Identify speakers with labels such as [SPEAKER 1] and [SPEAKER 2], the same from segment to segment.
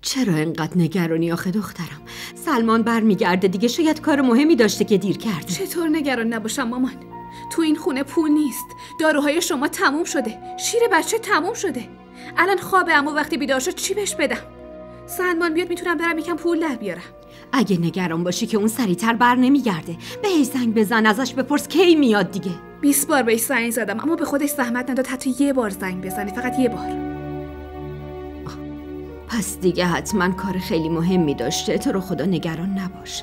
[SPEAKER 1] چرا اینقدر نگرانی آخه دخترم؟ سلمان برمیگرده دیگه، شاید کار مهمی داشته که دیر کرده.
[SPEAKER 2] چطور نگران نباشم مامان؟ تو این خونه پول نیست، داروهای شما تموم شده، شیر بچه تموم شده. الان خوابه، اما وقتی بیدار شد چی بهش بدم؟ سلمان بیاد میتونم برم یکم پول در بیارم.
[SPEAKER 1] اگه نگران باشی که اون سریعتر بر نمیگرده، بهش زنگ بزن، ازش بپرس کی میاد دیگه.
[SPEAKER 2] 20 بار بهش زنگ زدم اما به خودش زحمت نداد حتی یه بار زنگ بزنه، فقط یه بار.
[SPEAKER 1] پس دیگه حتما کار خیلی مهمی داشته. تو رو خدا نگران نباش.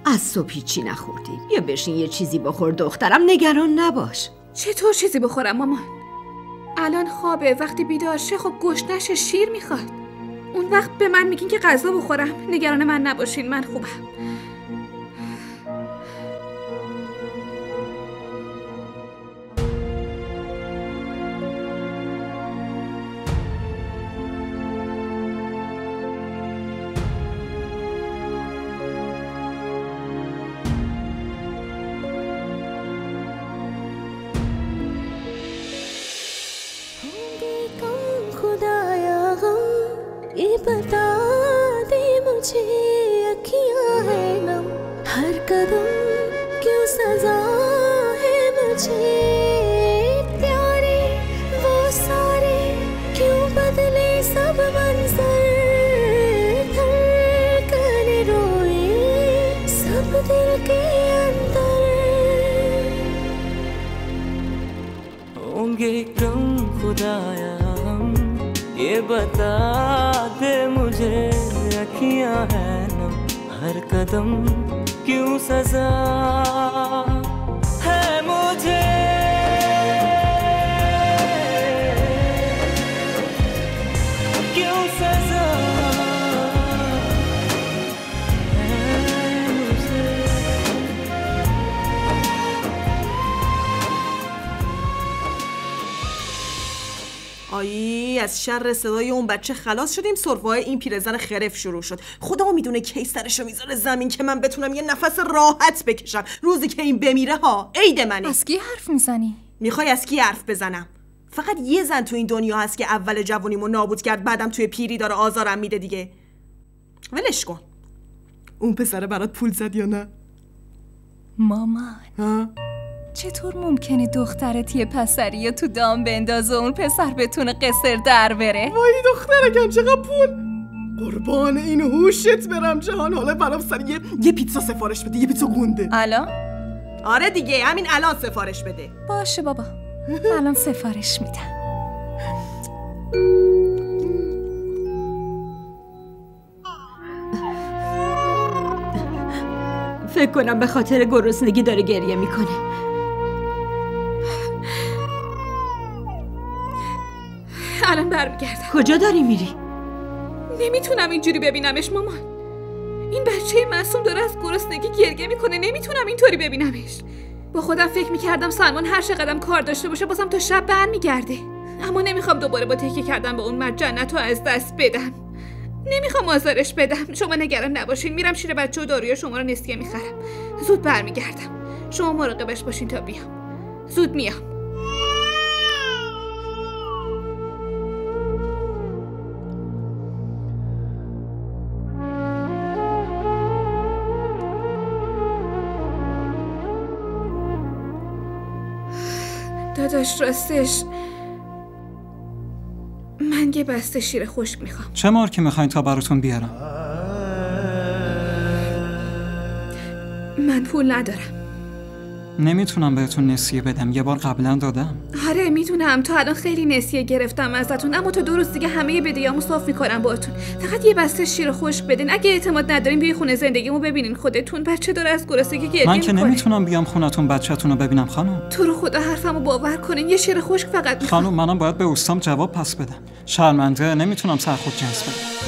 [SPEAKER 1] از صبح هیچی نخوردی، بیا بشین یه چیزی بخور دخترم، نگران نباش.
[SPEAKER 2] چطور چیزی بخورم مامان؟ الان خوابه، وقتی بیدار شه خب گشنش شیر میخواد. اون وقت به من میگین که غذا بخورم. نگران من نباشین، من خوبم.
[SPEAKER 3] बता दे मुझे अखियां है नम, हर कदम क्यों सजा है मुझे प्यारे वो सारे, क्यों बदले सब मंजर, धड़कन रोए सब दिल के अंदर, होंगे कम खुदाया ये बता दे मुझे अखियां है नम, हर कदम क्यों सजा है मुझे, क्यों सजा है मुझे।
[SPEAKER 4] آیی از شر صدای اون بچه خلاص شدیم. سرفه‌های این پیرزن خرف شروع شد. خدا میدونه کی سرشو میذاره زمین که من بتونم یه نفس راحت بکشم روزی که این بمیره ها. عید منه.
[SPEAKER 5] از کی حرف میزنی؟
[SPEAKER 4] میخوای از کی حرف بزنم؟ فقط یه زن تو این دنیا هست که اول جوونیمو نابود کرد، بعدم توی پیری داره آزارم میده دیگه. ولش کن. اون پسره برات پول زد یا نه؟
[SPEAKER 5] مامان
[SPEAKER 4] ها؟
[SPEAKER 5] چطور ممکنه دخترت یه پسری یا تو دام بندازه اون پسر بتونه قصر در بره؟
[SPEAKER 4] وای دخترکم چقدر پول. قربان این هوشت برم جهان. حالا برام سر یه پیتزا سفارش بده، یه پیتزا گونده.
[SPEAKER 5] الان؟
[SPEAKER 4] آره دیگه همین الان سفارش بده.
[SPEAKER 5] باشه بابا، الان سفارش میدم.
[SPEAKER 1] فکر کنم به خاطر گرسنگی داره گریه میکنه.
[SPEAKER 2] الان برمیگردم.
[SPEAKER 1] کجا داری میری؟
[SPEAKER 2] نمیتونم اینجوری ببینمش مامان. این بچه معصوم داره از گرسنگی گریه میکنه، نمیتونم اینطوری ببینمش. با خودم فکر میکردم سلمان هر چقدر کار داشته باشه بازم تا شب برمیگرده، اما نمیخوام دوباره با تکیه کردن به اون مرد جنت رو از دست بدم. نمیخوام آزارش بدم. شما نگران نباشین، میرم شیر بچه و داروی شما رو نسیه میخرم. زود برمیگردم. شما مراقبش باشین تا بیام. زود میام. داداش راستش من یه بسته شیر خشک میخوام.
[SPEAKER 6] چه مارکی میخواین تا براتون بیارم؟
[SPEAKER 2] من پول ندارم.
[SPEAKER 6] نمیتونم بهتون نسیه بدم، یه بار قبلا دادم.
[SPEAKER 2] آره میدونم، تا الان خیلی نسیه گرفتم ازتون، اما تا 2 روز دیگه همه بدهیامو صاف میکنم باهاتون. فقط یه بسته شیر خشک بدین. اگه اعتماد ندارین بیاین خونه زندگیمو ببینین خودتون. بچه داره از گرسنگی گریه میکنه.
[SPEAKER 6] من که نمیتونم بیام خونتون بچه‌تون رو ببینم خانم.
[SPEAKER 2] تو رو خدا حرفمو باور کنین. یه شیر خشک فقط میخوام.
[SPEAKER 6] خانم منم باید به اوستام جواب پس بدم. شرمنده، نمیتونم سرخود جنس بدم.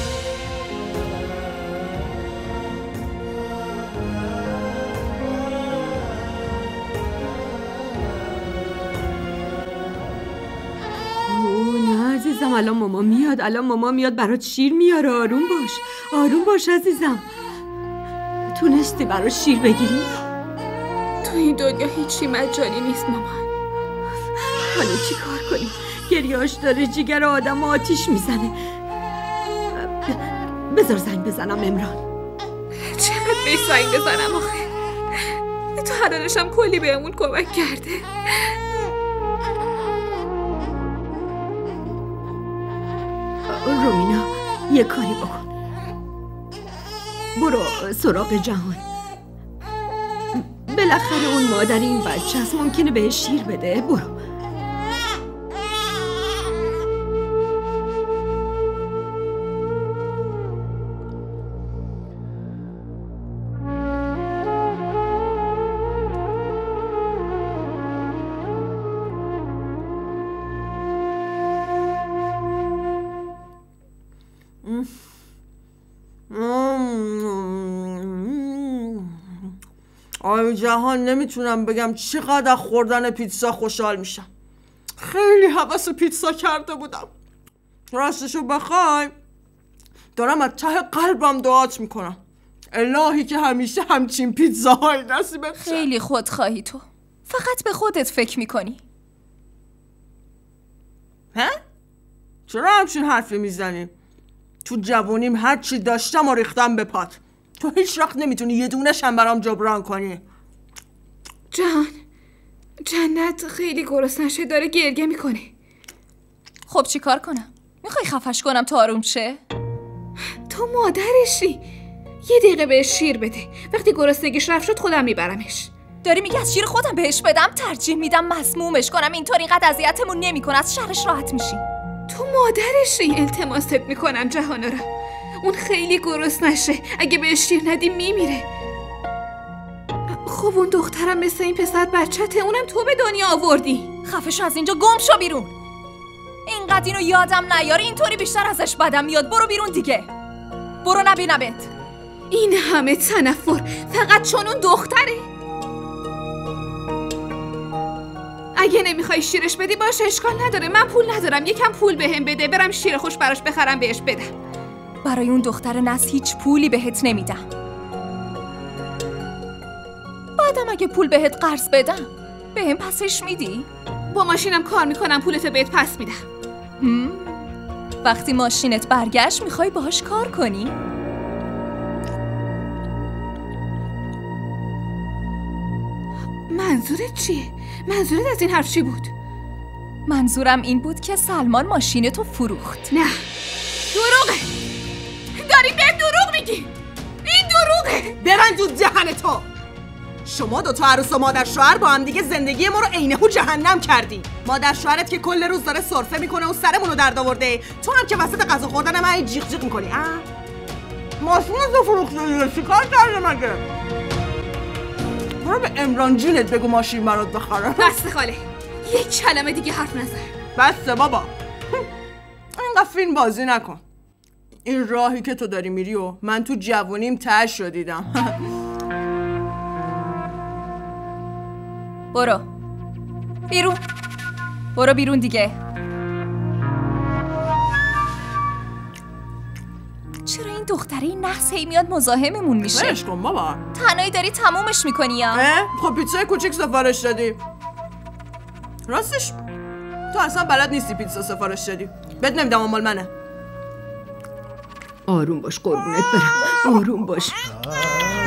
[SPEAKER 1] الان ماما میاد برات شیر میاره. آروم باش عزیزم. تونستی برات شیر بگیری؟
[SPEAKER 2] تو این دنیا هیچی مجانی نیست مامان.
[SPEAKER 1] حالا چی کار کنیم؟ گریه‌اش داره جیگر آدم آتیش میزنه. بذار زنگ بزنم امران.
[SPEAKER 2] چقدر بهش زنگ بزنم آخه؟ تو حدادشم کلی بهمون کمک کرده.
[SPEAKER 1] رومینا یه کاری بکن، برو سراغ جهان. بالاخره اون مادر این بچه هست، ممکنه بهش شیر بده. برو.
[SPEAKER 4] آی جهان، نمیتونم بگم چقدر خوردن پیتزا خوشحال میشم. خیلی حواس پیتزا کرده بودم. راستشو بخوای دارم از ته قلبم دعات میکنم الهی که همیشه همچین پیتزاهایی نصیب بشه.
[SPEAKER 5] خیلی خودخواهی تو، فقط به خودت فکر میکنی.
[SPEAKER 4] ها؟ چرا همچین حرفی میزنی؟ تو جوونیم هر چی داشتم و ریختم به پات. تو هیچ وقت نمیتونی یه دونش هم برام جبران کنی.
[SPEAKER 2] جان، جنت خیلی گرسنشه، داره گریه میکنه.
[SPEAKER 5] خب چی کار کنم؟ میخوای خفش کنم تا آروم شه؟
[SPEAKER 2] تو مادرشی، یه دقیقه بهش شیر بده. وقتی گرسنگیش رفت شد خودم میبرمش.
[SPEAKER 5] داری میگی از شیر خودم بهش بدم؟ ترجیح میدم مسمومش کنم، اینطور اینقدر اذیتمون نمیکنه، از شرش راحت میشی.
[SPEAKER 2] تو مادرشی، التماست میکنم جهانارا، اون خیلی گرسنشه، اگه بهش شیر ندی میمیره. خب اون دخترم مثل این پسر بچته، اونم تو به دنیا آوردی.
[SPEAKER 5] خفه شو از اینجا، گم شو بیرون. اینقدر اینو یادم نیاره، اینطوری بیشتر ازش بدم میاد. برو بیرون دیگه، برو نبینمت.
[SPEAKER 2] این همه تنفر فقط چون اون دختره؟ اگه نمیخوای شیرش بدی باشه، اشکال نداره، من پول ندارم، یکم پول بهم بده برم شیر خوش براش بخرم بهش بدم.
[SPEAKER 5] برای اون دختر نس هیچ پولی بهت نمیدم. بعدم اگه پول بهت قرض بدم بهم پسش میدی؟
[SPEAKER 2] با ماشینم کار میکنم، پولتو بهت پس میدم.
[SPEAKER 5] وقتی ماشینت برگشت میخوای باهاش کار کنی؟
[SPEAKER 2] منظورت چیه؟ منظورت از این حرف چی بود؟
[SPEAKER 5] منظورم این بود که سلمان ماشینتو فروخت.
[SPEAKER 2] نه، دروغه. داری به دروغ میگی. این دروغه.
[SPEAKER 4] برن تو دهن تو. شما دوتا عروس و مادر شوهر با هم دیگه زندگی ما رو عینه‌هو جهنم کردی. مادر شوهرت که کل روز داره سرفه میکنه و سرمونو درد آورده، تو هم که وسط غذا خوردن من جیغ جیغ میکنی. ماشینتو فروختی، چیکار کردی مگه؟ برو به عمران جونت بگو ماشین برات بخره.
[SPEAKER 2] بسته خاله، یک کلمه دیگه حرف نزن.
[SPEAKER 4] بسته بابا، اینقدر فیلم بازی نکن. این راهی که تو داری میری و من تو جوونیم تهش رو دیدم.
[SPEAKER 5] برو بیرون، برو بیرون دیگه. چرا این دختره نحس هی میاد مزاحممون میشه؟
[SPEAKER 4] برش کن بابا،
[SPEAKER 5] تنهایی داری تمومش میکنی یا؟
[SPEAKER 4] خب پیتزای کوچیک سفارش دادی. راستش تو اصلا بلد نیستی پیتزا سفارش دادی. بهت نمیدم، مال منه.
[SPEAKER 1] آروم باش قربونت برم، آروم باش،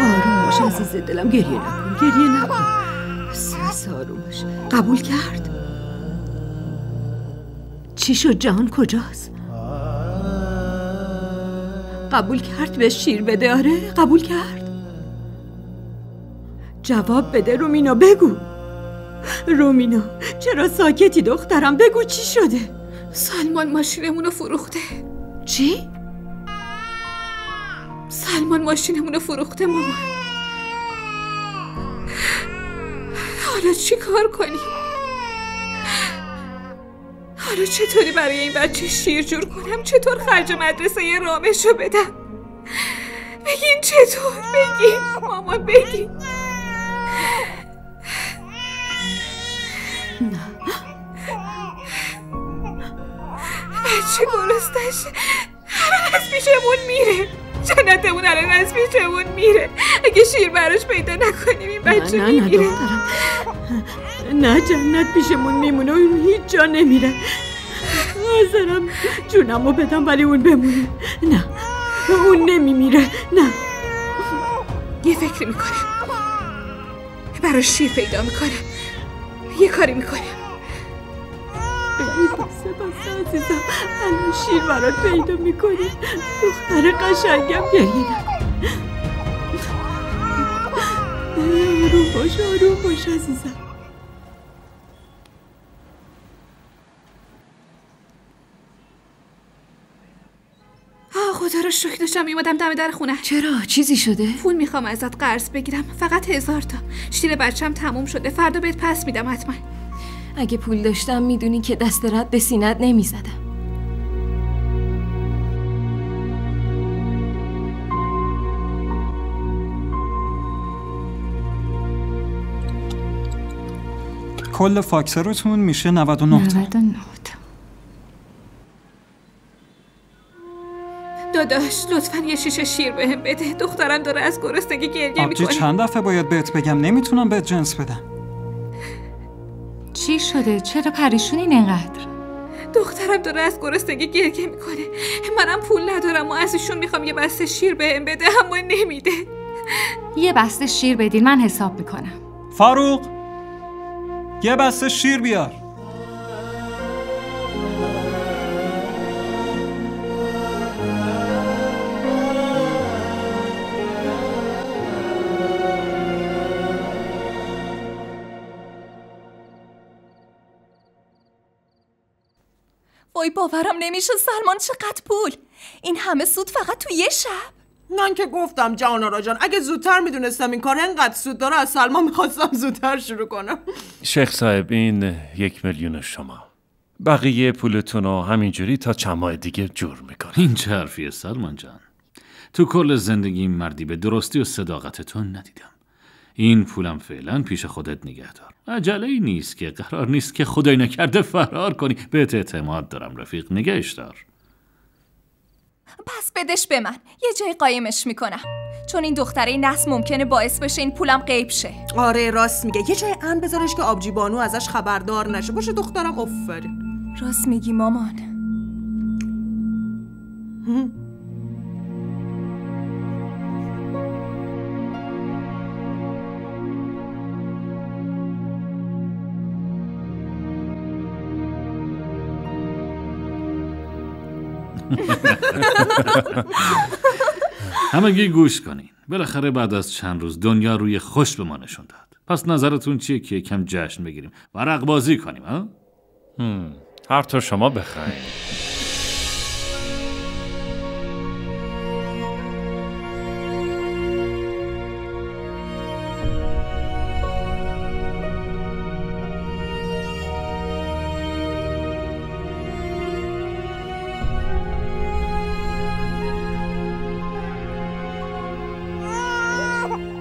[SPEAKER 1] آروم باش عزیز دلم، گریه نکن، گریه نکن. بس آروم باش. قبول کرد؟ چی شد جهان؟ کجاست؟ قبول کرد بهش شیر بده؟ آره قبول کرد. جواب بده رومینا، بگو رومینا، چرا ساکتی دخترم؟ بگو چی شده؟
[SPEAKER 2] سلمان ماشینمونو فروخته.
[SPEAKER 1] چی؟
[SPEAKER 2] سلمان ماشینمونو فروخته مامان. حالا چی کار کنیم؟ حالا چطوری برای این بچه شیر جور کنم؟ چطور خرج مدرسه یه رامشو بدم؟ بگین چطور؟ بگین مامان، بگین. بچه گرستش الان از پیشمون میره. جنتمون الان از پیشمون میره. اگه شیر براش پیدا نکنیم این بچه میمیره.
[SPEAKER 1] نه دخترم، نه، جنت پیشمون میمونه و اون هیچ جا نمیره. حاضرم جونمو بدم ولی اون بمونه. نه اون نمیمیره. نه،
[SPEAKER 2] یه فکری میکنم، برای شیر پیدا میکنم، یه کاری میکنم.
[SPEAKER 1] سپاس عزیزم، الان شیر برات پیدا میکنه. دختر قشنگم، گریه نکن. آروم باش عزیزم.
[SPEAKER 2] خدا رو شکر داشتم میومدم دم در خونه.
[SPEAKER 1] چرا؟ چیزی شده؟
[SPEAKER 2] پول میخوام ازت قرض بگیرم، فقط 1000 تا. شیر بچم تموم شده، فردا بهت پس میدم حتما.
[SPEAKER 1] اگه پول داشتم میدونی که دست رد به سینت نمیزدم.
[SPEAKER 6] کل فاکسرتون میشه 99 تا.
[SPEAKER 1] 99 تا.
[SPEAKER 2] داداش لطفاً یه شیشه شیر بهم بده. دخترم داره از گرسنگی گریه
[SPEAKER 6] آبجی
[SPEAKER 2] میکنه.
[SPEAKER 6] چند دفعه باید بهت بگم نمیتونم بهت جنس بدم.
[SPEAKER 5] چی شده؟ چرا پریشونین اینقدر؟
[SPEAKER 2] دخترم داره از گرسنگی گریه میکنه. منم پول ندارم و ازشون میخوام یه بسته شیر بهم بده، اما نمیده.
[SPEAKER 5] یه بسته شیر بدین، من حساب میکنم.
[SPEAKER 6] فاروق، یه بسته شیر بیار.
[SPEAKER 5] وای باورم نمیشه سلمان، چقدر پول! این همه سود فقط تو یه شب؟
[SPEAKER 4] من که گفتم جان آرا جان، اگه زودتر میدونستم این کار انقدر سود داره از سلمان میخواستم زودتر شروع کنم.
[SPEAKER 7] شیخ صاحب این 1,000,000 شما، بقیه پولتون رو همینجوری تا چند ماه دیگه جور میکنه.
[SPEAKER 8] این چه حرفیه سلمان جان؟ تو کل زندگی مردی به درستی و صداقتتون ندیدم. این پولم فعلا پیش خودت نگه دار. عجله‌ای نیست که، قرار نیست که خدای نکرده فرار کنی. بهت اعتماد دارم رفیق، نگهش دار.
[SPEAKER 5] پس بدش به من، یه جای قایمش میکنم، چون این دختره نحس ممکنه باعث بشه این پولم غیب شه.
[SPEAKER 4] آره راست میگه، یه جای امن بذارش که آبجی بانو ازش خبردار نشه. باشه دخترم، آفرین.
[SPEAKER 5] راست میگی مامان.
[SPEAKER 8] همگی گوش کنین. بالاخره بعد از چند روز دنیا روی خوش به ما نشون داد. پس نظرتون چیه که یکم جشن بگیریم، ورق بازی کنیم ها؟
[SPEAKER 7] هر طور شما بخواید.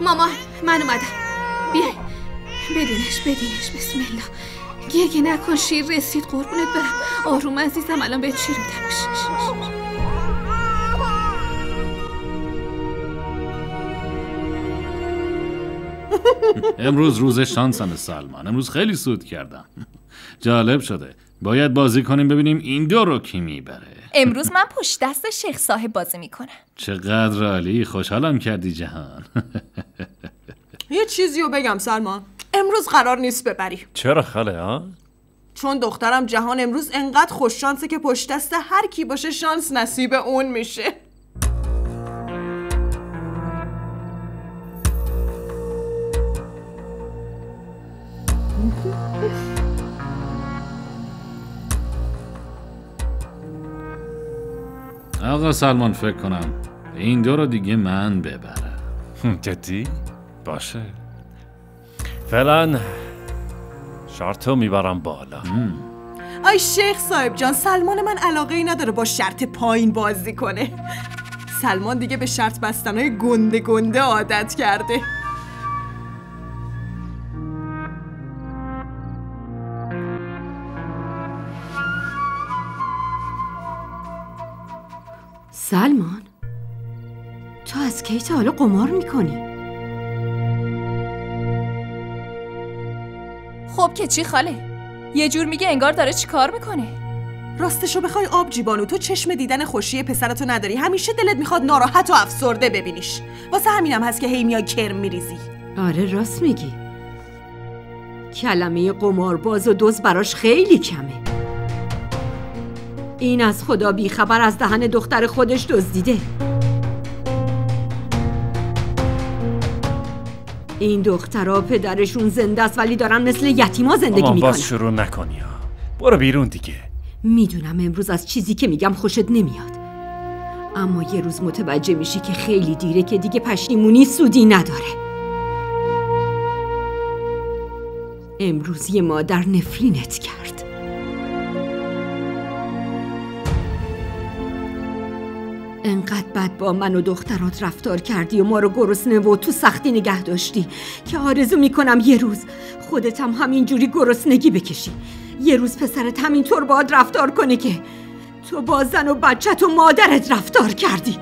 [SPEAKER 2] مامان من اومدم، بیای. بدینش بسم الله. گریه نکن، شیر رسید قربونت برم. آروم عزیزم، الان بهت شیر میدم.
[SPEAKER 8] امروز روز شانسم سلمان، امروز خیلی سود کردم. جالب شده، باید بازی کنیم ببینیم این دو رو کی میبره.
[SPEAKER 5] امروز من پشت دست شیخ صاحب بازی میکنم.
[SPEAKER 8] چقدر عالی، خوشحالم کردی جهان.
[SPEAKER 4] یه چیزی رو بگم سلمان، امروز قرار نیست ببری.
[SPEAKER 7] چرا خاله ها؟
[SPEAKER 4] چون دخترم جهان امروز انقدر خوش شانسه که پشت دست هر کی باشه شانس نصیب اون میشه.
[SPEAKER 8] آقا سلمان فکر کنم این دو رو دیگه من ببرم.
[SPEAKER 7] جدی؟ باشه. فعلا شرطو میبرم بالا.
[SPEAKER 4] آی شیخ صاحب جان، سلمان من علاقه ای نداره با شرط پایین بازی کنه. سلمان دیگه به شرط بستنهای گنده گنده عادت کرده.
[SPEAKER 1] سلمان، تو از کی تا حالا قمار میکنی؟
[SPEAKER 5] خب که چی خاله؟ یه جور میگه انگار داره چی کار میکنه.
[SPEAKER 4] راستشو بخوای آبجی بانو، تو چشم دیدن خوشی پسرتو نداری، همیشه دلت میخواد ناراحت و افسرده ببینیش. واسه همینم هست که هی میای کرم میریزی.
[SPEAKER 1] آره راست میگی. کلمه قمارباز و دزد براش خیلی کمه. این از خدا بیخبر از دهن دختر خودش دزدیده. این دخترها پدرشون زنده است ولی دارن مثل یتیما زندگی میکنن.
[SPEAKER 7] باز شروع نکنی ها. برو بیرون دیگه.
[SPEAKER 1] میدونم امروز از چیزی که میگم خوشت نمیاد، اما یه روز متوجه میشی که خیلی دیره که دیگه پشیمونی سودی نداره. امروز یه مادر نفرینت کرد. انقدر بد با من و دخترات رفتار کردی و ما رو گرسنه و تو سختی نگه داشتی که آرزو میکنم یه روز خودت هم همینجوری گرسنگی بکشی. یه روز پسرت همینطور باهات رفتار کنه که تو با زن و بچت و مادرت رفتار کردی.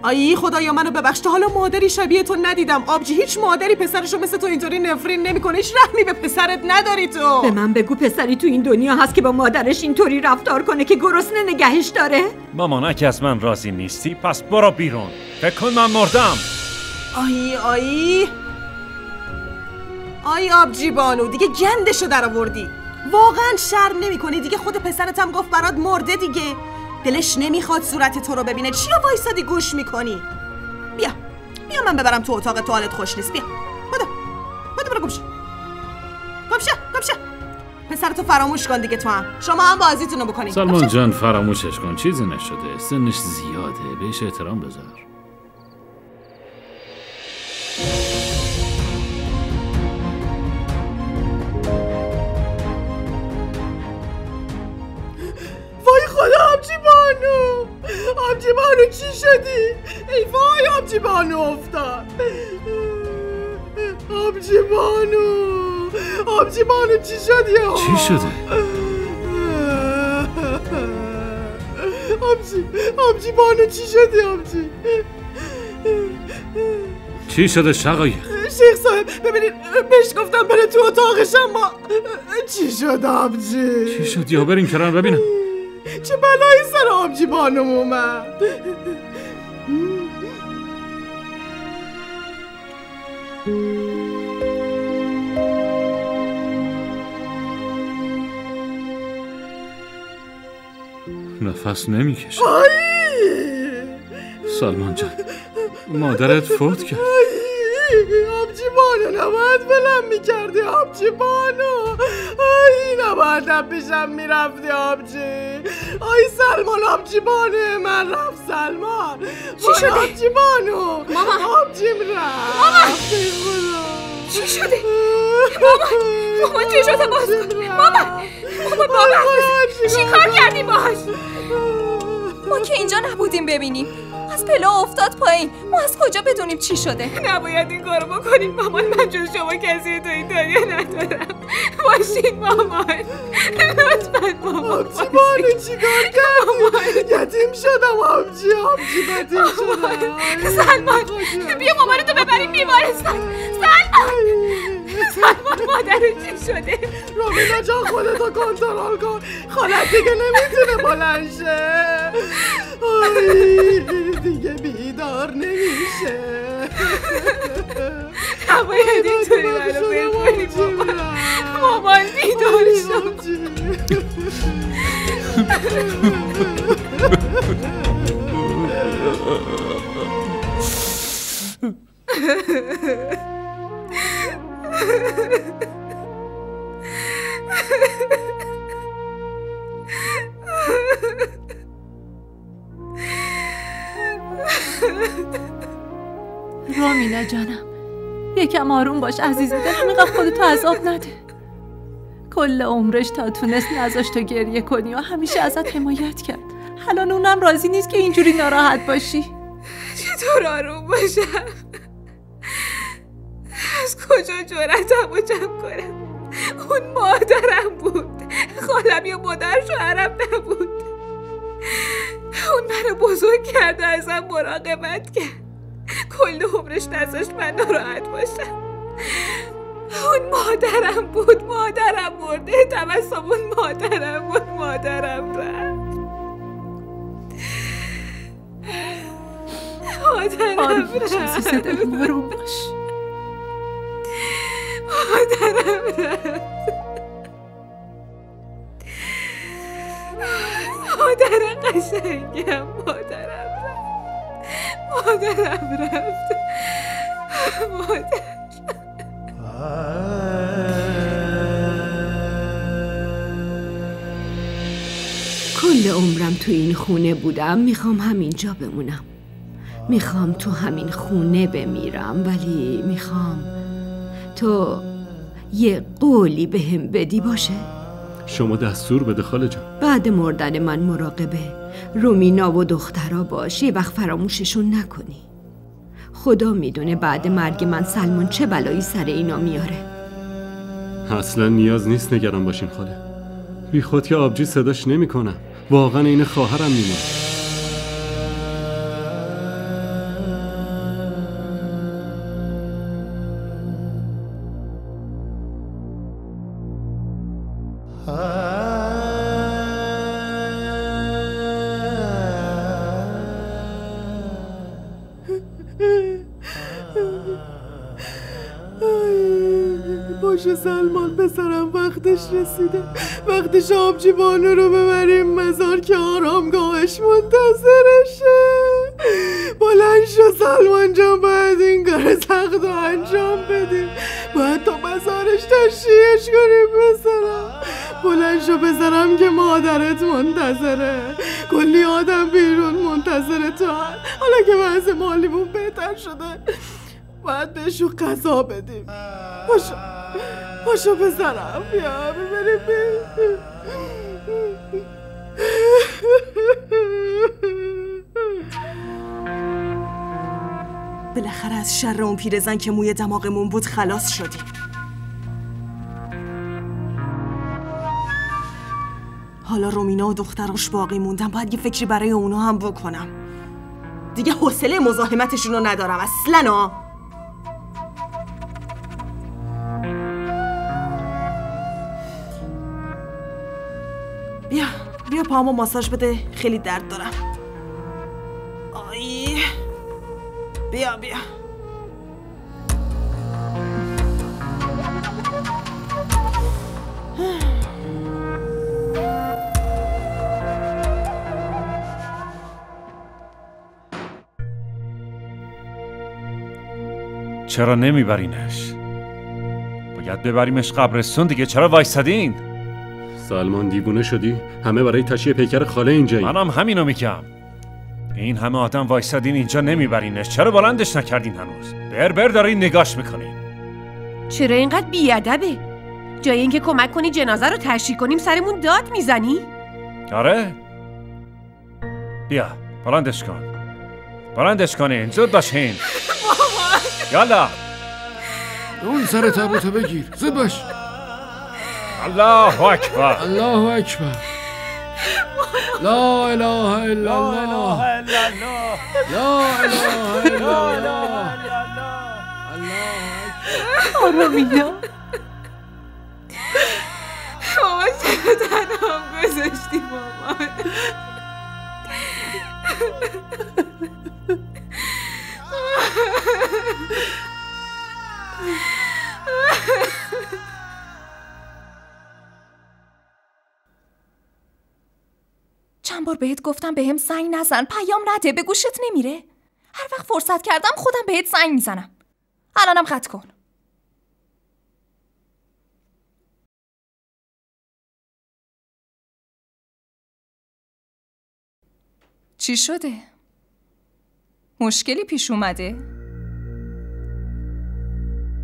[SPEAKER 4] آیی خدایا منو ببخش، تا حالا مادری شبیه تو ندیدم. آبجی هیچ مادری پسرشو مثل تو اینطوری نفرین نمیکنه. هیچ رحمی به پسرت نداری تو.
[SPEAKER 1] به من بگو پسری تو این دنیا هست که با مادرش اینطوری رفتار کنه که گرسنه نگهش داره؟
[SPEAKER 7] مامان اگه از من راضی نیستی پس برو بیرون. فکر کن من مردم.
[SPEAKER 4] آی آبجی بانو دیگه گندشو در آوردی. واقعا شرم نمی‌کنی دیگه؟ خود پسرت هم گفت برات مرده دیگه. دلش نمیخواد صورت تو رو ببینه. چیا وایسادی گوش میکنی؟ بیا من ببرم تو اتاق توالت، خوش نیست. بیا برو گمشو. پسرتو فراموش کن دیگه. تو هم شما هم بازیتونو بکنید.
[SPEAKER 8] سلمان جان فراموشش کن، چیزی نشده، سنش زیاده، بهش احترام بذار.
[SPEAKER 4] وای خدا آبجی بانو چی شدی؟ ای وای آبجی بانو افتاد. آبجی بانو چی شدی؟
[SPEAKER 8] چی شده؟
[SPEAKER 4] آبجی بانو چی شدی آبجی؟
[SPEAKER 8] چی شده شقایق؟
[SPEAKER 4] شیخ صاحب ببینید بهش گفتم بره تو اتاقش، اما چی شد آبجی؟
[SPEAKER 8] چی شد؟ یا بریم کنار ببینم.
[SPEAKER 4] چه بلایی سر آبجی بانم اومد؟
[SPEAKER 8] نفس نمیکشه. سلمان جان مادرت فوت کرد.
[SPEAKER 4] آبجی بانو نباید بلند میکردی آبجی بانو. نباید پیشم میرفتی آبجی. سلمان آبجی بانو من رفت. سلمان
[SPEAKER 2] چی شده؟
[SPEAKER 4] آبجی بانو آبجیم رفت.
[SPEAKER 2] مامان چی شده؟ مامان چی شده؟ باز مامان چی کار کردی باش؟
[SPEAKER 5] ما که اینجا نبودیم ببینیم، از پله افتاد پایین. ما از کجا بدونیم چی شده؟
[SPEAKER 2] نباید این کارو بکنین مامان. من جز شما کسی تو این دنیا ندارم. باشین مامان، لطفاً مامان.
[SPEAKER 4] آبجی بانو چی کار کردی؟ یتیم شدم آبجی بدیم شدم.
[SPEAKER 2] سلمان بیا مامانتو ببریم بیمارستان. سلمان مادر چی شده؟
[SPEAKER 4] رومینا جان خودتو کنترل کن. خالت دیگه نمیتونه بلند شه. دیگه بیدار نمیشه.
[SPEAKER 2] نباید اینطوری منو بکنی مامان بیدار شد.
[SPEAKER 5] رامینا جانم یکم آروم باش عزیز دل، اینقدر خودتو عذاب نده. کل عمرش تا تونست نذاشت تو گریه کنی و همیشه ازت حمایت کرد. الان اونم راضی نیست که اینجوری ناراحت باشی.
[SPEAKER 2] چطور آروم باشم؟ از کجا جرأتمو جمع کنم؟ اون مادرم بود، خالم یا مادر شوهرم نبود. اون منو بزرگ کرد و ازم مراقبت کرد. کل عمرش نذاشت من ناراحت باشم. اون مادرم بود، مادرم مرده، تبسم اون مادرم بود، مادرم رفت. مادرم رفت.
[SPEAKER 5] دلم آروم باش.
[SPEAKER 2] مادرم رفت. مادر قشنگم، مادرم رفت. مادرم رفت. مادر.
[SPEAKER 1] کل عمرم تو این خونه بودم، میخوام همینجا بمونم. میخوام تو همین خونه بمیرم، ولی میخوام تو یه قولی بهم بدی باشه.
[SPEAKER 9] شما دستور بده خاله جان.
[SPEAKER 1] بعد مردن من مراقبه رومینا و دخترها باش، یه وقت فراموششون نکنی. خدا میدونه بعد مرگ من سلمان چه بلایی سر اینا میاره.
[SPEAKER 9] اصلا نیاز نیست نگران باشین خاله. بی خود که آبجی صداش نمی کنم. واقعا این خواهرم میمونه.
[SPEAKER 4] باشه سلمان پسرم، وقتش رسیده. وقتش آبجی بانو رو ببریم مزار که آرامگاهش منتظرشه. بلند شو سلمان جان، باید این کار سخت رو انجام بدیم. باید تا مزارش تشییعش کنیم پسرم. بلند شو پسرم که مادرت منتظره. کلی آدم بیرون منتظره تو. حالا که وضع مالیمون بهتر شده باید بهشو غذا بدیم. پاشو پسرم، بیا ببریم. بالاخره از شر اون پیرزن که موی دماغمون بود خلاص شدیم. حالا رومینا و دختراش باقی موندن، باید یه فکری برای اونا هم بکنم. دیگه حوصله مزاحمتشون رو ندارم اصلاً. بیا پاهامو ماساژ بده، خیلی درد دارم. آی بیا
[SPEAKER 7] چرا نمیبرینش؟ باید ببریمش قبرستون دیگه. چرا وایسادین؟
[SPEAKER 9] سلمان دیوونه شدی؟ همه برای تشییع پیکر خاله اینجایی.
[SPEAKER 7] منم همینو میگم. این همه آدم وایسادین اینجا نمیبرینش. چرا بلندش نکردین هنوز؟ بر دارین نگاش میکنین.
[SPEAKER 10] چرا اینقدر بیادبه؟ جای اینکه کمک کنی جنازه رو تشییع کنیم سرمون داد میزنی؟
[SPEAKER 7] آره؟ بیا بلندش کنین. زود باشین. یالا
[SPEAKER 8] اون سر تابوتو بگیر. زود باش.
[SPEAKER 7] الله اکبر.
[SPEAKER 8] الله اکبر. لا اله الا الله. لا اله الا الله.
[SPEAKER 5] رومینا
[SPEAKER 2] مامان چرا تنهام گذاشتی مامان؟
[SPEAKER 11] چند بار بهت گفتم بهم زنگ نزن، پیام نده، به گوشت نمیره. هر وقت فرصت کردم خودم بهت زنگ میزنم. الانم قطع کن. چی شده؟ مشکلی پیش اومده؟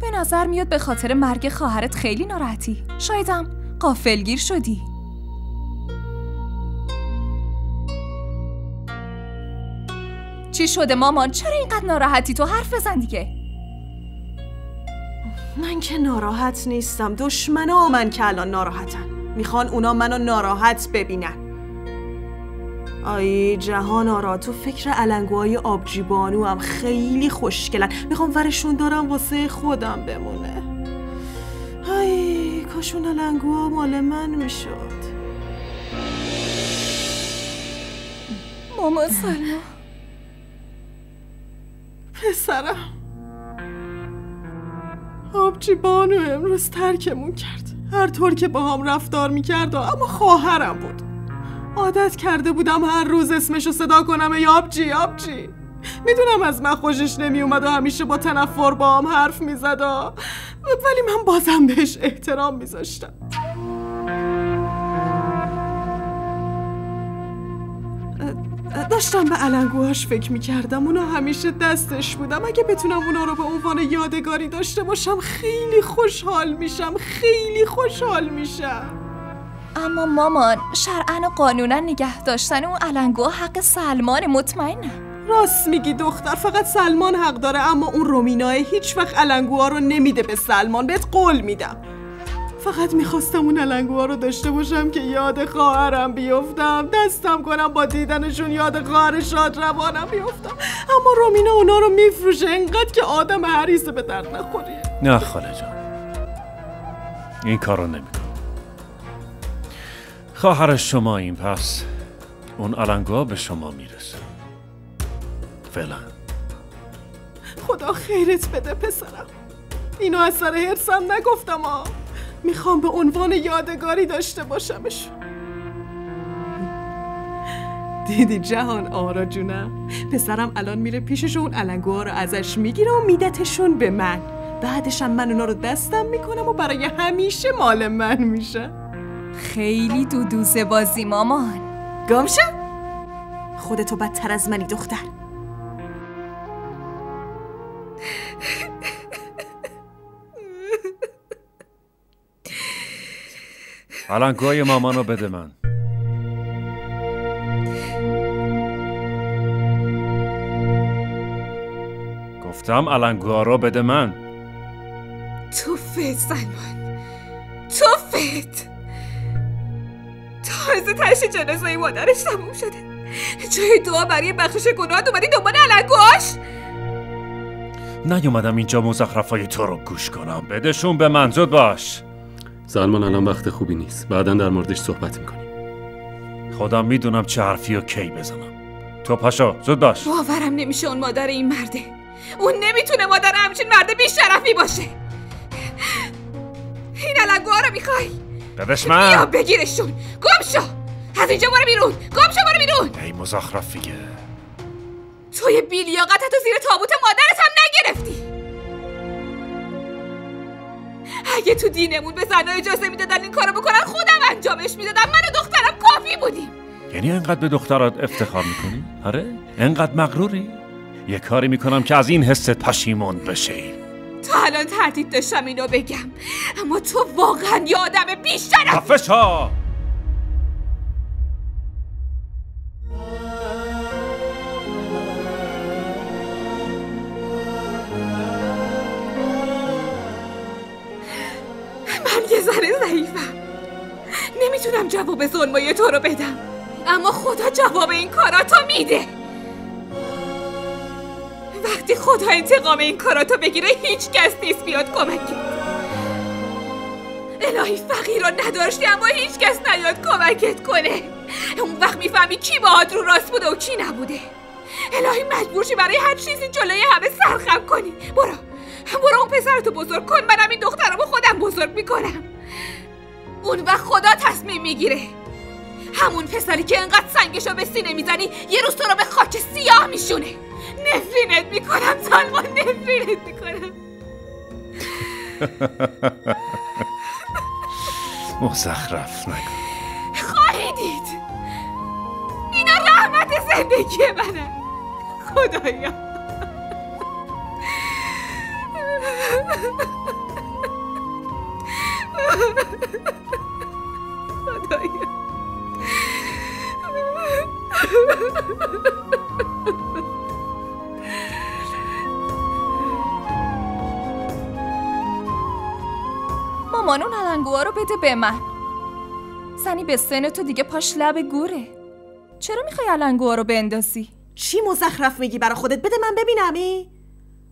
[SPEAKER 11] به نظر میاد به خاطر مرگ خواهرت خیلی ناراحتی. شایدم غافلگیر شدی. چی شده مامان؟ چرا اینقدر ناراحتی؟ تو حرف بزن دیگه.
[SPEAKER 4] من که ناراحت نیستم. دشمنا من که الان ناراحتن. میخوان اونا منو ناراحت ببینن. آی جهان آرا، تو فکر علنگوهای آبجی بانو هم خیلی خوشگلن. میخوام ورشون دارم واسه خودم بمونه. وای کاش اون علنگوها مال من میشد.
[SPEAKER 11] مامان سلما.
[SPEAKER 4] پسرم آبجی بانو امروز ترکمون کرد. هر طور که با هم رفتار میکرد اما خواهرم بود. عادت کرده بودم هر روز اسمشو صدا کنم ای آبجی آبجی. میدونم از من خوشش نمیومد و همیشه با تنفر با هم حرف میزد ولی من بازم بهش احترام میذاشتم. داشتم به علنگوهاش فکر میکردم. اونا همیشه دستش بودم. اگه بتونم اونا رو به عنوان یادگاری داشته باشم خیلی خوشحال میشم. خیلی خوشحال میشم.
[SPEAKER 11] اما مامان شرعاً و قانونا نگه داشتن اون علنگوها حق سلمان. مطمئنم.
[SPEAKER 4] راست میگی دختر. فقط سلمان حق داره اما اون رومیناه هیچ وقت علنگوها رو نمیده به سلمان. بهت قول میدم. فقط میخواستم اون علنگوها رو داشته باشم که یاد خواهرم بیفتم. دستم کنم با دیدنشون یاد خواهر شادروانم بیفتم. اما رومینا اونا رو میفروشه انقدر که آدم حریصه به درد نخوریه.
[SPEAKER 7] نه خاله جان این کارو نمیکنم. خواهر شما این پس اون علنگوها به شما میرسه. فعلا
[SPEAKER 4] خدا خیرت بده پسرم. اینو از سر حرصم نگفتم میخوام به عنوان یادگاری داشته باشمش. دیدی جهان آرا جونم؟ پسرم الان میره پیشش اون علنگوها رو ازش میگیره و میدتشون به من. بعدشم من اونا رو دستم میکنم و برای همیشه مال من میشه.
[SPEAKER 11] خیلی دودوزه بازی مامان.
[SPEAKER 4] گمشم؟ خودتو بدتر از منی دختر.
[SPEAKER 7] علنگوهای مامانو بده من. گفتم علنگوها رو بده من.
[SPEAKER 2] توفت سلمان توفت. تازه تشت جنازه مادرش تموم شده. جای دعا برای بخشش گناهات اومدی دنبال علنگوهاش.
[SPEAKER 7] نیومدم اینجا مزخرفای تو رو گوش کنم. بدشون به من. زود باش.
[SPEAKER 9] سلمان الان وقت خوبی نیست. بعداً در موردش صحبت میکنیم.
[SPEAKER 7] خودم میدونم چه حرفی و کی بزنم. تو پاشو زود باش.
[SPEAKER 2] باورم نمیشه اون مادر این مرده. اون نمیتونه مادر همچین مرده بی‌شرفی باشه. این علنگوها رو میخوای؟
[SPEAKER 7] بدش من.
[SPEAKER 2] بیا بگیرشون. گم شو. از اینجا برو بیرون. گم شو برو بیرون.
[SPEAKER 7] ای مزخرفیه.
[SPEAKER 2] توی بیلیاقتتو زیر تابوت مادرت هم نگرفتی. اگه تو دینمون به زنها اجازه میدادن این کارو بکنن خودم انجامش میدادم. من و دخترم کافی بودیم.
[SPEAKER 7] یعنی انقدر به دخترات افتخار میکنی؟ آره؟ انقدر مغروری؟ یه کاری میکنم که از این حست پشیمون بشی.
[SPEAKER 2] تا الان تردید داشتم اینو بگم اما تو واقعا یه آدم بیشترم.
[SPEAKER 7] خفه شو.
[SPEAKER 2] من یه زن ضعیفم. نمیتونم جواب ظلمای تو رو بدم اما خدا جواب این کاراتو میده. وقتی خدا انتقام این کاراتو بگیره هیچ کس نیست بیاد کمکت. الهی فقیر رو نداشتی اما هیچ کس نیاد کمکت کنه. اون وقت میفهمی کی باهات رو راست بوده و کی نبوده. الهی مجبور شی برای هر چیزی جلوی همه سرخم کنی. برو اون پسرتو بزرگ کن. منم این دخترمو خودم بزرگ میکنم. اون وقت خدا تصمیم میگیره. همون پسری که انقدر سنگشو به سینه میزنی یه روز تو رو به خاک سیاه میشونه. نفرینت میکنم سلمان. نفرینت میکنم.
[SPEAKER 7] مزخرف نکن.
[SPEAKER 2] خواهی دید. اینا رحمت زندگی منه. خدایا خدایا
[SPEAKER 11] مامان اون علنگوها رو بده به من. زنی به سن تو دیگه پاش لب گوره. چرا میخوای علنگوها رو بندازی؟
[SPEAKER 4] چی مزخرف میگی برا خودت؟ بده من ببینمی.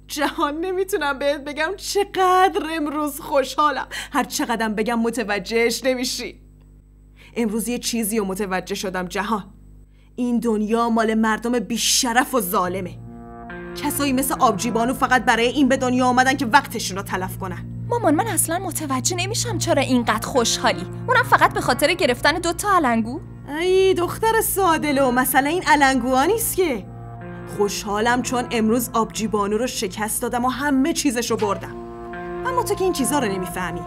[SPEAKER 4] جهان نمیتونم بهت بگم چقدر امروز خوشحالم. هر چقدرم بگم متوجهش نمیشی. امروز یه چیزی رو متوجه شدم جهان. این دنیا مال مردم بیشرف و ظالمه. کسایی مثل آبجی بانو فقط برای این به دنیا آمدن که وقتشون رو تلف کنن.
[SPEAKER 11] مامان من اصلا متوجه نمیشم چرا اینقدر خوشحالی، اونم فقط به خاطر گرفتن 2 تا علنگو.
[SPEAKER 4] ای دختر سادلو، مسئله این علنگوها نیست که. خوشحالم چون امروز آبجی بانو رو شکست دادم و همه چیزش رو بردم. اما تو که این چیزا رو نمیفهمی.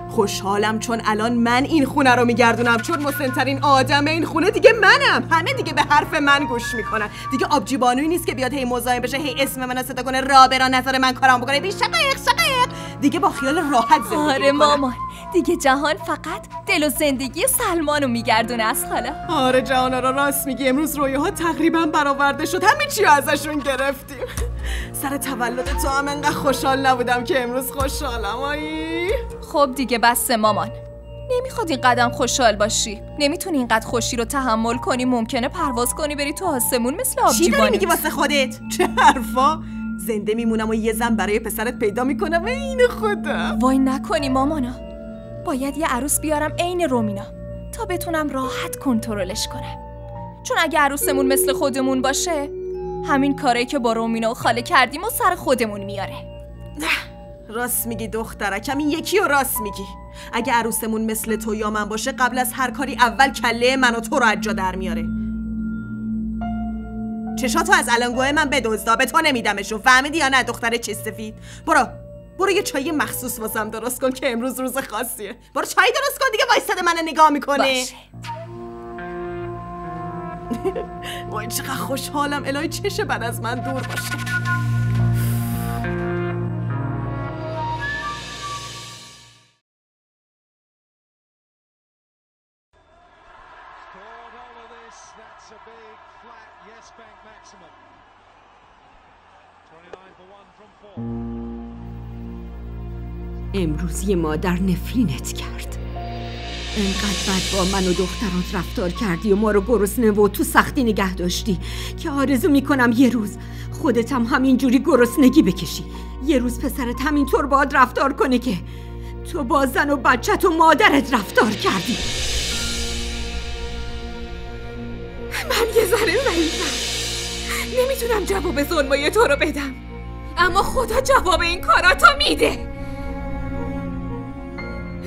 [SPEAKER 4] خوشحالم چون الان من این خونه رو میگردونم، چون مسن‌ترین آدم این خونه دیگه منم. همه دیگه به حرف من گوش میکنن. دیگه آبجی بانویی نیست که بیاد هی مزاحم بشه، هی اسم منو صدا کنه، رابرا نظر من کارام بکنه، بی شقایق دیگه با خیال راحت زندگی
[SPEAKER 11] آره
[SPEAKER 4] میکنه.
[SPEAKER 11] مامان دیگه جهان فقط دل و زندگی سلمانو میگردونه از حالا.
[SPEAKER 4] آره جهان رو راست میگی. امروز رویاها تقریبا برآورده شد، همه چی ازشون گرفتیم. سر تولد تو هم انقدر خوشحال نبودم که امروز خوشحالم. آی
[SPEAKER 11] خب دیگه بس مامان، نمیخواد این قدم خوشحال باشی. نمیتونی اینقدر خوشی رو تحمل کنی. ممکنه پرواز کنی بری تو آسمون مثل آبجی بانو.
[SPEAKER 4] چی داری میگی واسه خودت؟ چه حرفا؟ زنده میمونم و یه زن برای پسرت پیدا میکنم عین خودم.
[SPEAKER 11] وای نکنی مامانا، باید یه عروس بیارم عین رومینا تا بتونم راحت کنترلش کنم. چون اگه عروسمون مثل خودمون باشه، همین کاری که با رومینا و خاله کردیم و سر خودمون میاره.
[SPEAKER 4] راست میگی دخترکم، این یکی رو راست میگی. اگه عروسمون مثل تو یا من باشه، قبل از هر کاری اول کله من و تو رو از جا در میاره. چشاتو از علنگوه من بدزدا، به تو نمیدمشون، فهمیدی یا نه دختر چش سفید؟ برو یه چای مخصوص واسم درست کن که امروز روز خاصیه. برو چای درست کن دیگه، وایساده منو نگاه میکنه.
[SPEAKER 11] باشه.
[SPEAKER 4] وای چقدر خوشحالم الهی چش بعد از من دور باشه.
[SPEAKER 1] امروز یه مادر نفرینت کرد. انقدر بد با من و دخترات رفتار کردی و ما رو گرسنه و تو سختی نگه داشتی که آرزو میکنم یه روز خودت هم همینجوری گرسنگی بکشی. یه روز پسرت همینطور باهات رفتار کنه که تو با زن و بچت و مادرت رفتار کردی.
[SPEAKER 2] من یه ذره ضعیفم، نمیتونم جواب ظلمای تو رو بدم، اما خدا جواب این کاراتو میده.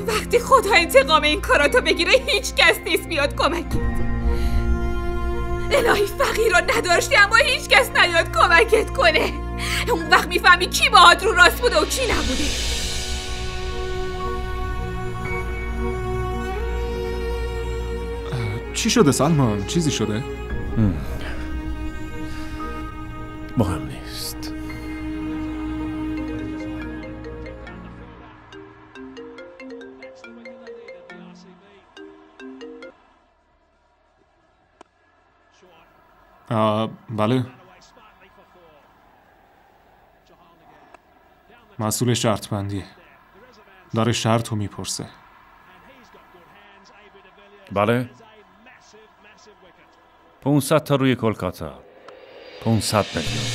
[SPEAKER 2] وقتی خدا انتقام این کاراتو بگیره، هیچ کس نیست بیاد کمکت. الهی فقیر رو نداشتی اما هیچ کس نیاد کمکت کنه. اون وقت میفهمی کی باهات رو راست بوده و کی نبوده.
[SPEAKER 12] چی شده سلمان؟ چیزی شده؟
[SPEAKER 7] مهم نیست.
[SPEAKER 12] بله. مسئول شرط بندیه، داره شرط رو میپرسه.
[SPEAKER 7] بله 500 تا روی کلکاتا، 500 میلیون.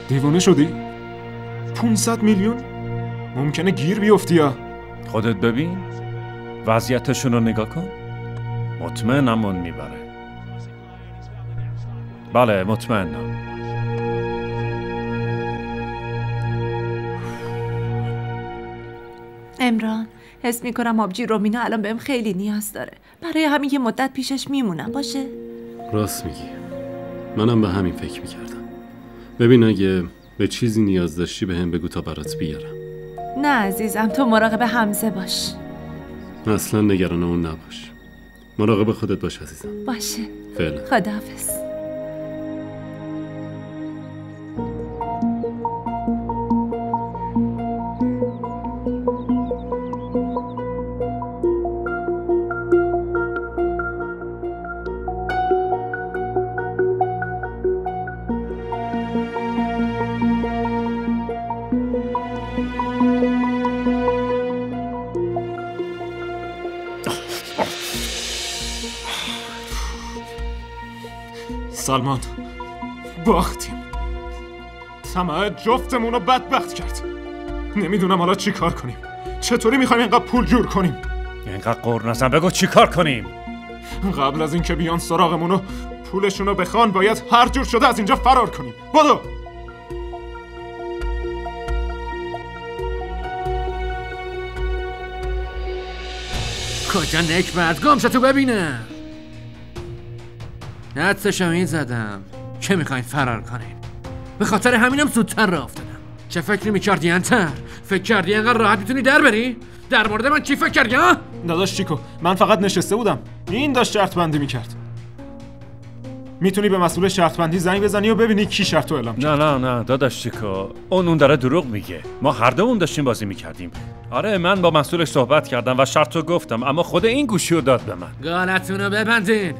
[SPEAKER 12] دیوانه شدی؟ 500 میلیون؟ ممکنه گیر بیفتی یا؟
[SPEAKER 7] خودت ببین، وضعیتشون رو نگاه کن. مطمئنم اون میبره. بله مطمئنم.
[SPEAKER 5] امران، حس میکنم آبجی رومینا الان بهم خیلی نیاز داره. برای همین یه مدت پیشش میمونم. باشه؟
[SPEAKER 9] راست میگی، منم به همین فکر میکردم. ببین اگه به چیزی نیاز داشتی به هم بگو تا برات بیارم.
[SPEAKER 5] نه عزیزم، تو مراقب حمزه باش.
[SPEAKER 9] اصلا نگران اون نباش. مراقب خودت باش عزیزم.
[SPEAKER 5] باشه.
[SPEAKER 9] فعلا.
[SPEAKER 5] خداحافظ.
[SPEAKER 12] سلمان، باختیم. طمع جفتمون رو بدبخت کرد. نمیدونم حالا چی کار کنیم. چطوری میخوایم اینقدر پول جور کنیم؟
[SPEAKER 7] اینقدر قور نزن، بگو چی کار کنیم؟
[SPEAKER 12] قبل از اینکه بیان سراغمون و پولشون رو بخوان باید هر جور شده از اینجا فرار کنیم. بدو.
[SPEAKER 13] کجا نکبت؟ گمشو تو ببینم. حدسشو میزدم که میخواین فرار کنیم. به خاطر همینم زودتر راه افتادم. چه فکری میکردی انتر؟ فکر کردی اینقدر راحت میتونی در بری؟ در مورد من چی فکر کردی ها؟
[SPEAKER 12] داداش چیکو، من فقط نشسته بودم. این داشت شرط بندی میکرد. میتونی به مسئول شرط بندی زنگ بزنی و ببینی کی شرطو اعلام کرد.
[SPEAKER 7] نه داداش چیکو، اون داره دروغ میگه. ما هر دومون داشتیم بازی میکردیم. آره من با مسئولش صحبت کردم و شرطو گفتم، اما خود این گوشیو داد به من.
[SPEAKER 13] گالتونو ببندین.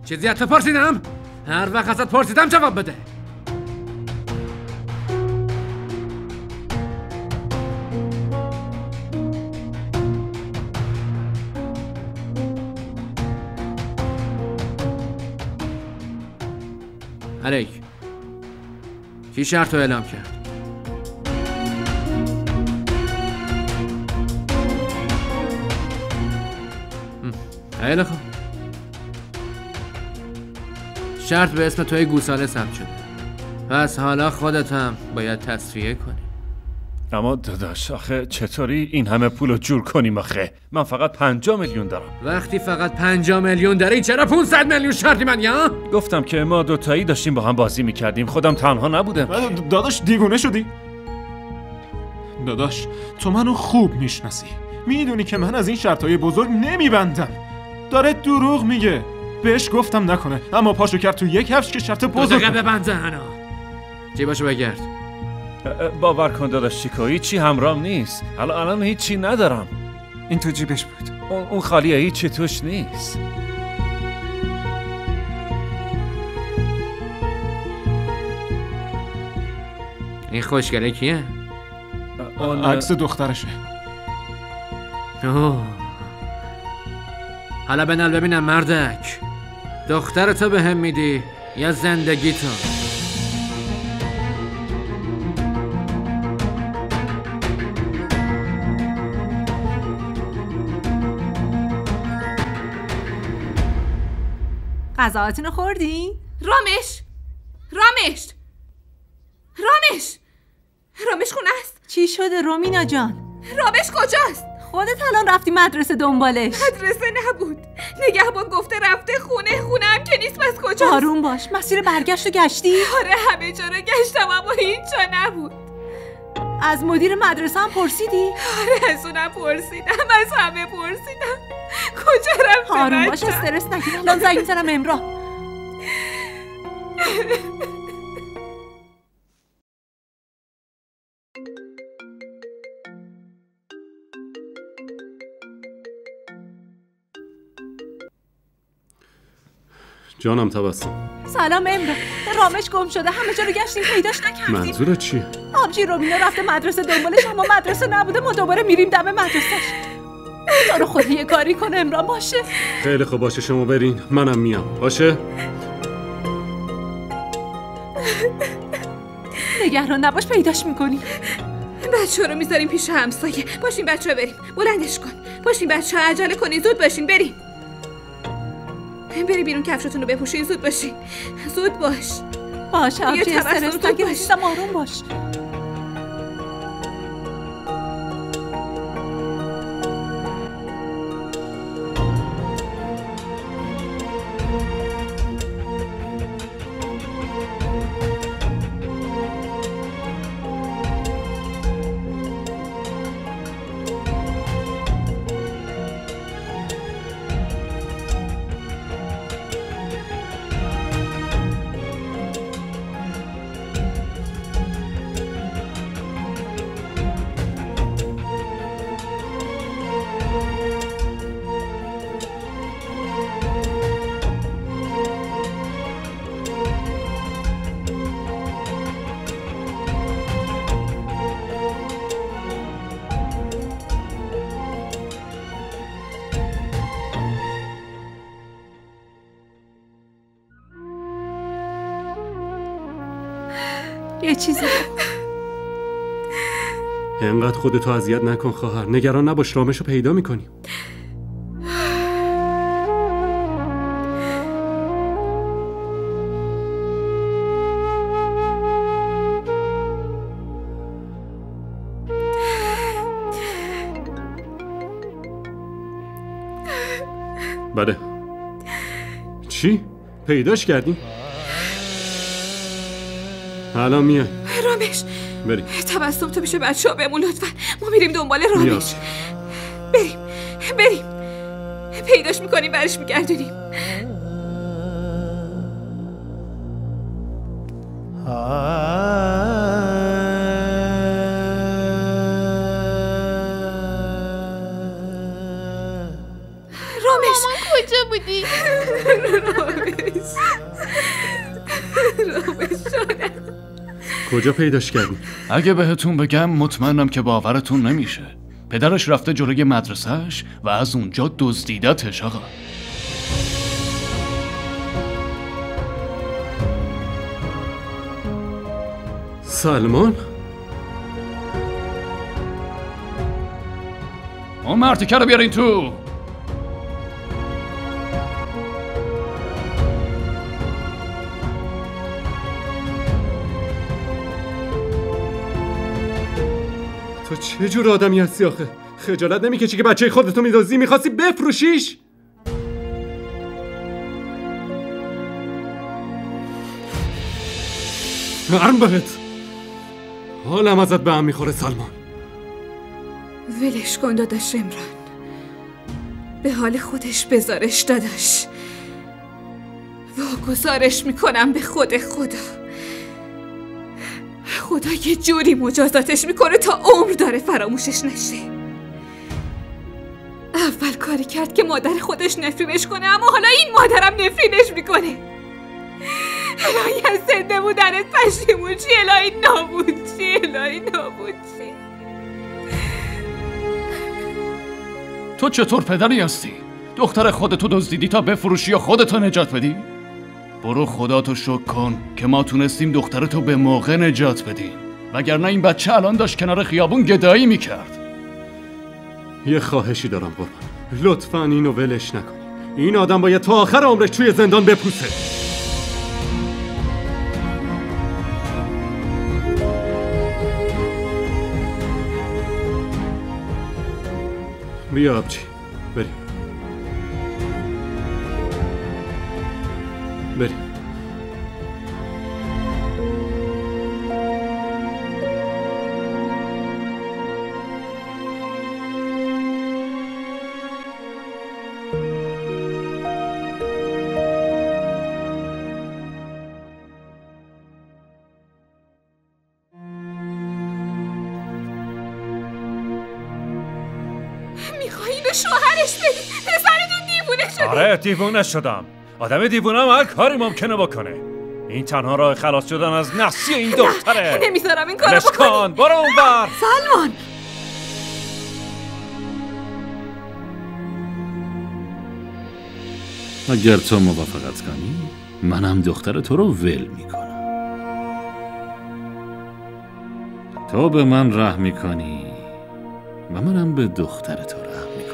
[SPEAKER 13] چیزی حتی پرسیدم؟ هر وقت ازت پرسیدم جواب بده. علیک کی شرط رو اعلام کرد؟ خیلی خوب. شرط به اسم توی گوساله ثبت شده. پس حالا خودت هم باید تصفیه کنی.
[SPEAKER 7] اما داداش آخه چطوری این همه پولو جور کنیم آخه؟ من فقط 5 میلیون دارم.
[SPEAKER 13] وقتی فقط 5 میلیون داری چرا 500 میلیون شرطی من یا؟
[SPEAKER 7] گفتم که ما دوتایی داشتیم با هم بازی میکردیم، خودم تنها نبودم.
[SPEAKER 12] داداش دیوونه شدی؟ داداش تو منو خوب میشناسی، میدونی که من از این شرطای بزرگ نمیبندم. داره دروغ میگه. بهش گفتم نکنه اما پاشو کرد تو یک هفت که شرط بزرگ
[SPEAKER 13] ببنده. هنا جیباشو بگرد.
[SPEAKER 7] باور کن داداش چیکو، هیچی همراهم نیست. الان هیچی ندارم.
[SPEAKER 6] این تو جیبش بود.
[SPEAKER 7] اون خالیه، هیچی توش نیست.
[SPEAKER 13] این خوشگله کیه؟
[SPEAKER 12] عکس دخترشه.
[SPEAKER 13] حالا بنال ببینم مردک، دخترتو به هم میدی یا زندگیتو؟
[SPEAKER 5] غذاهاتونو خوردی؟
[SPEAKER 2] رامش خونه است.
[SPEAKER 5] چی شده رومینا جان؟
[SPEAKER 2] رامش کجاست؟
[SPEAKER 5] خودت الان رفتی مدرسه دنبالش.
[SPEAKER 2] مدرسه نبود، نگهبان گفته رفته خونه هم که نیست. پس کجاست؟
[SPEAKER 5] آروم باش، مسیر برگشت رو گشتی؟
[SPEAKER 2] آره همه جا رو گشتم اما هیچ جا نبود.
[SPEAKER 5] از مدیر مدرسه هم پرسیدی؟
[SPEAKER 2] آره از اونم پرسیدم، از همه پرسیدم. کجا رفته؟
[SPEAKER 5] آروم باش، استرس نگیر. الان زنگ میزنم امراه.
[SPEAKER 9] جانم تبسم.
[SPEAKER 5] سلام امرا. رامش گم شده، همه جا رو گشتیم پیداش نکردیم.
[SPEAKER 9] منظورت چیه؟
[SPEAKER 5] آبجی رومینا رفته مدرسه دنبالش اما مدرسه نبوده. ما دوباره میریم دم مدرسهش. تو رو خودی یه کاری کن امرا. باشه
[SPEAKER 9] خیلی خوب، باشه شما برین منم میام. باشه
[SPEAKER 5] نگران نباش، پیداش میکنی.
[SPEAKER 2] بچه ها رو میذاریم پیش همسایه. باشین بچه ها بریم. بلندش کن. باشین بچه ها، عجله کنین، زود باشین بریم. بری بیرون کفشتون رو بپوشین، زود باشین. زود باش.
[SPEAKER 5] باشه آبجی، استرس نگیر، عزیزم آروم باش. یه چیزی
[SPEAKER 9] انقدر خودتو اذیت نکن خواهر. نگران نباش، رامشو پیدا میکنی. بله. چی؟ پیداش کردی؟ الان میای.
[SPEAKER 2] رامش
[SPEAKER 9] بریم.
[SPEAKER 2] تبسم تو پیش بچه‌ها بمون لطفا. ما میریم دنبال رامش. بریم. پیداش میکنیم برش میگردونیم. رامش
[SPEAKER 11] کجا بودی؟
[SPEAKER 2] رامش شدم.
[SPEAKER 9] کجا پیداش کردی؟
[SPEAKER 8] اگه بهتون بگم مطمئنم که باورتون نمیشه. پدرش رفته جلوی مدرسهش و از اونجا دزدیدتش آقا.
[SPEAKER 9] سلمان؟
[SPEAKER 8] اون مرتیکه رو بیارین تو.
[SPEAKER 9] تو چه جور آدمی هستی آخه؟ خجالت نمیکشی که بچه خودتو میدزدی؟ میخواستی بفروشیش؟ نرم بهت. حالم ازت به هم میخوره سلمان.
[SPEAKER 2] ولش کن داداش عمران، به حال خودش بذارش داداش. واگذارش میکنم به خود خدا یه جوری مجازاتش میکنه تا عمر داره فراموشش نشه. اول کاری کرد که مادر خودش نفرینش کنه، اما حالا این مادرم نفرینش میکنه. الهی از زنده بودنت پشیمون چی؟ الهی نابود چی؟
[SPEAKER 8] تو چطور پدری هستی؟ دختر خودتو دزدیدی تا بفروشی یا خودتو نجات بدی؟ برو خداتو شکر کن که ما تونستیم دخترتو به موقع نجات بدیم، وگرنه این بچه الان داشت کنار خیابون گدایی میکرد.
[SPEAKER 9] یه خواهشی دارم قربان، لطفاً اینو ولش نکن. این آدم باید تا آخر عمرش توی زندان بپوسه. بیا آبجی بریم.
[SPEAKER 2] شوهرش بدی. پسرتون دیوونه شده.
[SPEAKER 7] آره دیوونه شدم. آدم دیوونه هم هر کاری ممکنه بکنه. این تنها راه خلاص شدن از نفسی این دختره.
[SPEAKER 2] نمیذارم این کارو بکنی.
[SPEAKER 7] برو اونور.
[SPEAKER 1] سلمان
[SPEAKER 8] اگر تو موافقت کنی منم دختر تو رو ول میکنم. تو به من رحم میکنی و منم به دختر تو رحم میکنم.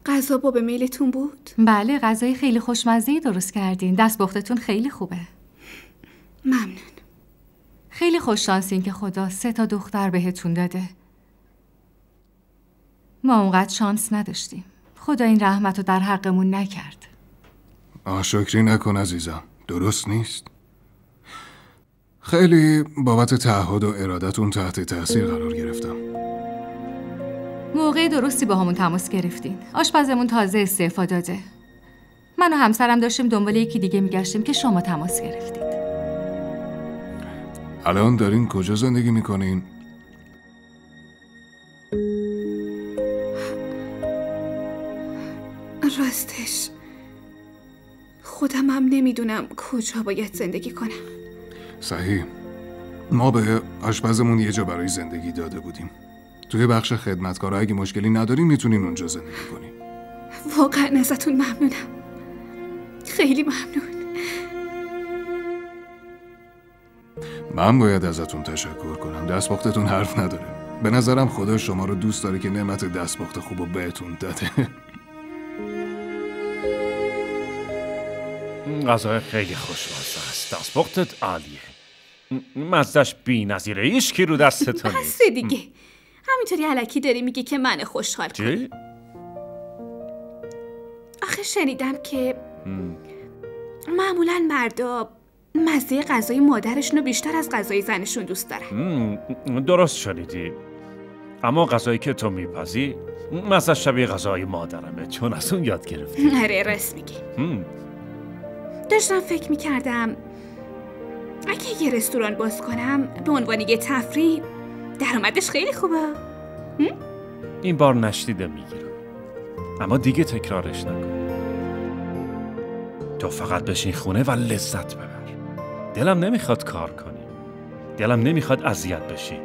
[SPEAKER 2] غذا به میلتون بود؟
[SPEAKER 5] بله، غذای خیلی خوشمزه‌ای درست کردین. دستپختتون خیلی خوبه.
[SPEAKER 2] ممنون.
[SPEAKER 5] خیلی خوششانسین که خدا 3 دختر بهتون داده. ما اونقدر شانس نداشتیم. خدا این رحمت رو در حقمون نکرد.
[SPEAKER 14] ناشکری نکن عزیزم، درست نیست. خیلی بابت تعهد و ارادتون تحت تاثیر قرار گرفتم.
[SPEAKER 5] موقع درستی با همون تماس گرفتین. آشپزمون تازه استعفا داده. من و همسرم داشتیم دنبال یکی دیگه میگشتیم که شما تماس گرفتید.
[SPEAKER 14] الان دارین کجا زندگی میکنین؟
[SPEAKER 2] راستش خودم هم نمیدونم کجا باید زندگی کنم.
[SPEAKER 14] صحیح. ما به آشپزمون یه جا برای زندگی داده بودیم. توی بخش خدمتکارا اگه مشکلی ندارین میتونین اونجا زندگی کنین.
[SPEAKER 2] واقعا ازتون ممنونم. خیلی ممنون.
[SPEAKER 14] من باید ازتون تشکر کنم. دستپختتون حرف نداره. به نظرم خدا شما رو دوست داره که نعمت دستپخت خوب رو بهتون داده.
[SPEAKER 7] غذای خیلی خوشمزه است. دستپختت عالیه. مزدش بی‌نظیره. هیچکی رو دستتون نیست.
[SPEAKER 2] بس دیگه. همینطوری الکی داری میگی که من خوشحال کنی.
[SPEAKER 7] چی؟
[SPEAKER 2] آخه شنیدم که معمولاً مردا مزه غذای مادرشون رو بیشتر از غذای زنشون دوست دارن.
[SPEAKER 7] درست شنیدی. اما غذایی که تو میپزی مزه شبیه غذای مادرمه، چون از اون یاد گرفتی.
[SPEAKER 2] آره راست میگی. داشتم فکر میکردم اگه یه رستوران باز کنم به عنوان یه تفریح درآمدش خیلی خوبه.
[SPEAKER 7] این بار نشنیده میگیرم، اما دیگه تکرارش نکن. تو فقط بشین خونه و لذت ببر. دلم نمیخواد کار کنی. دلم نمیخواد اذیت بشی.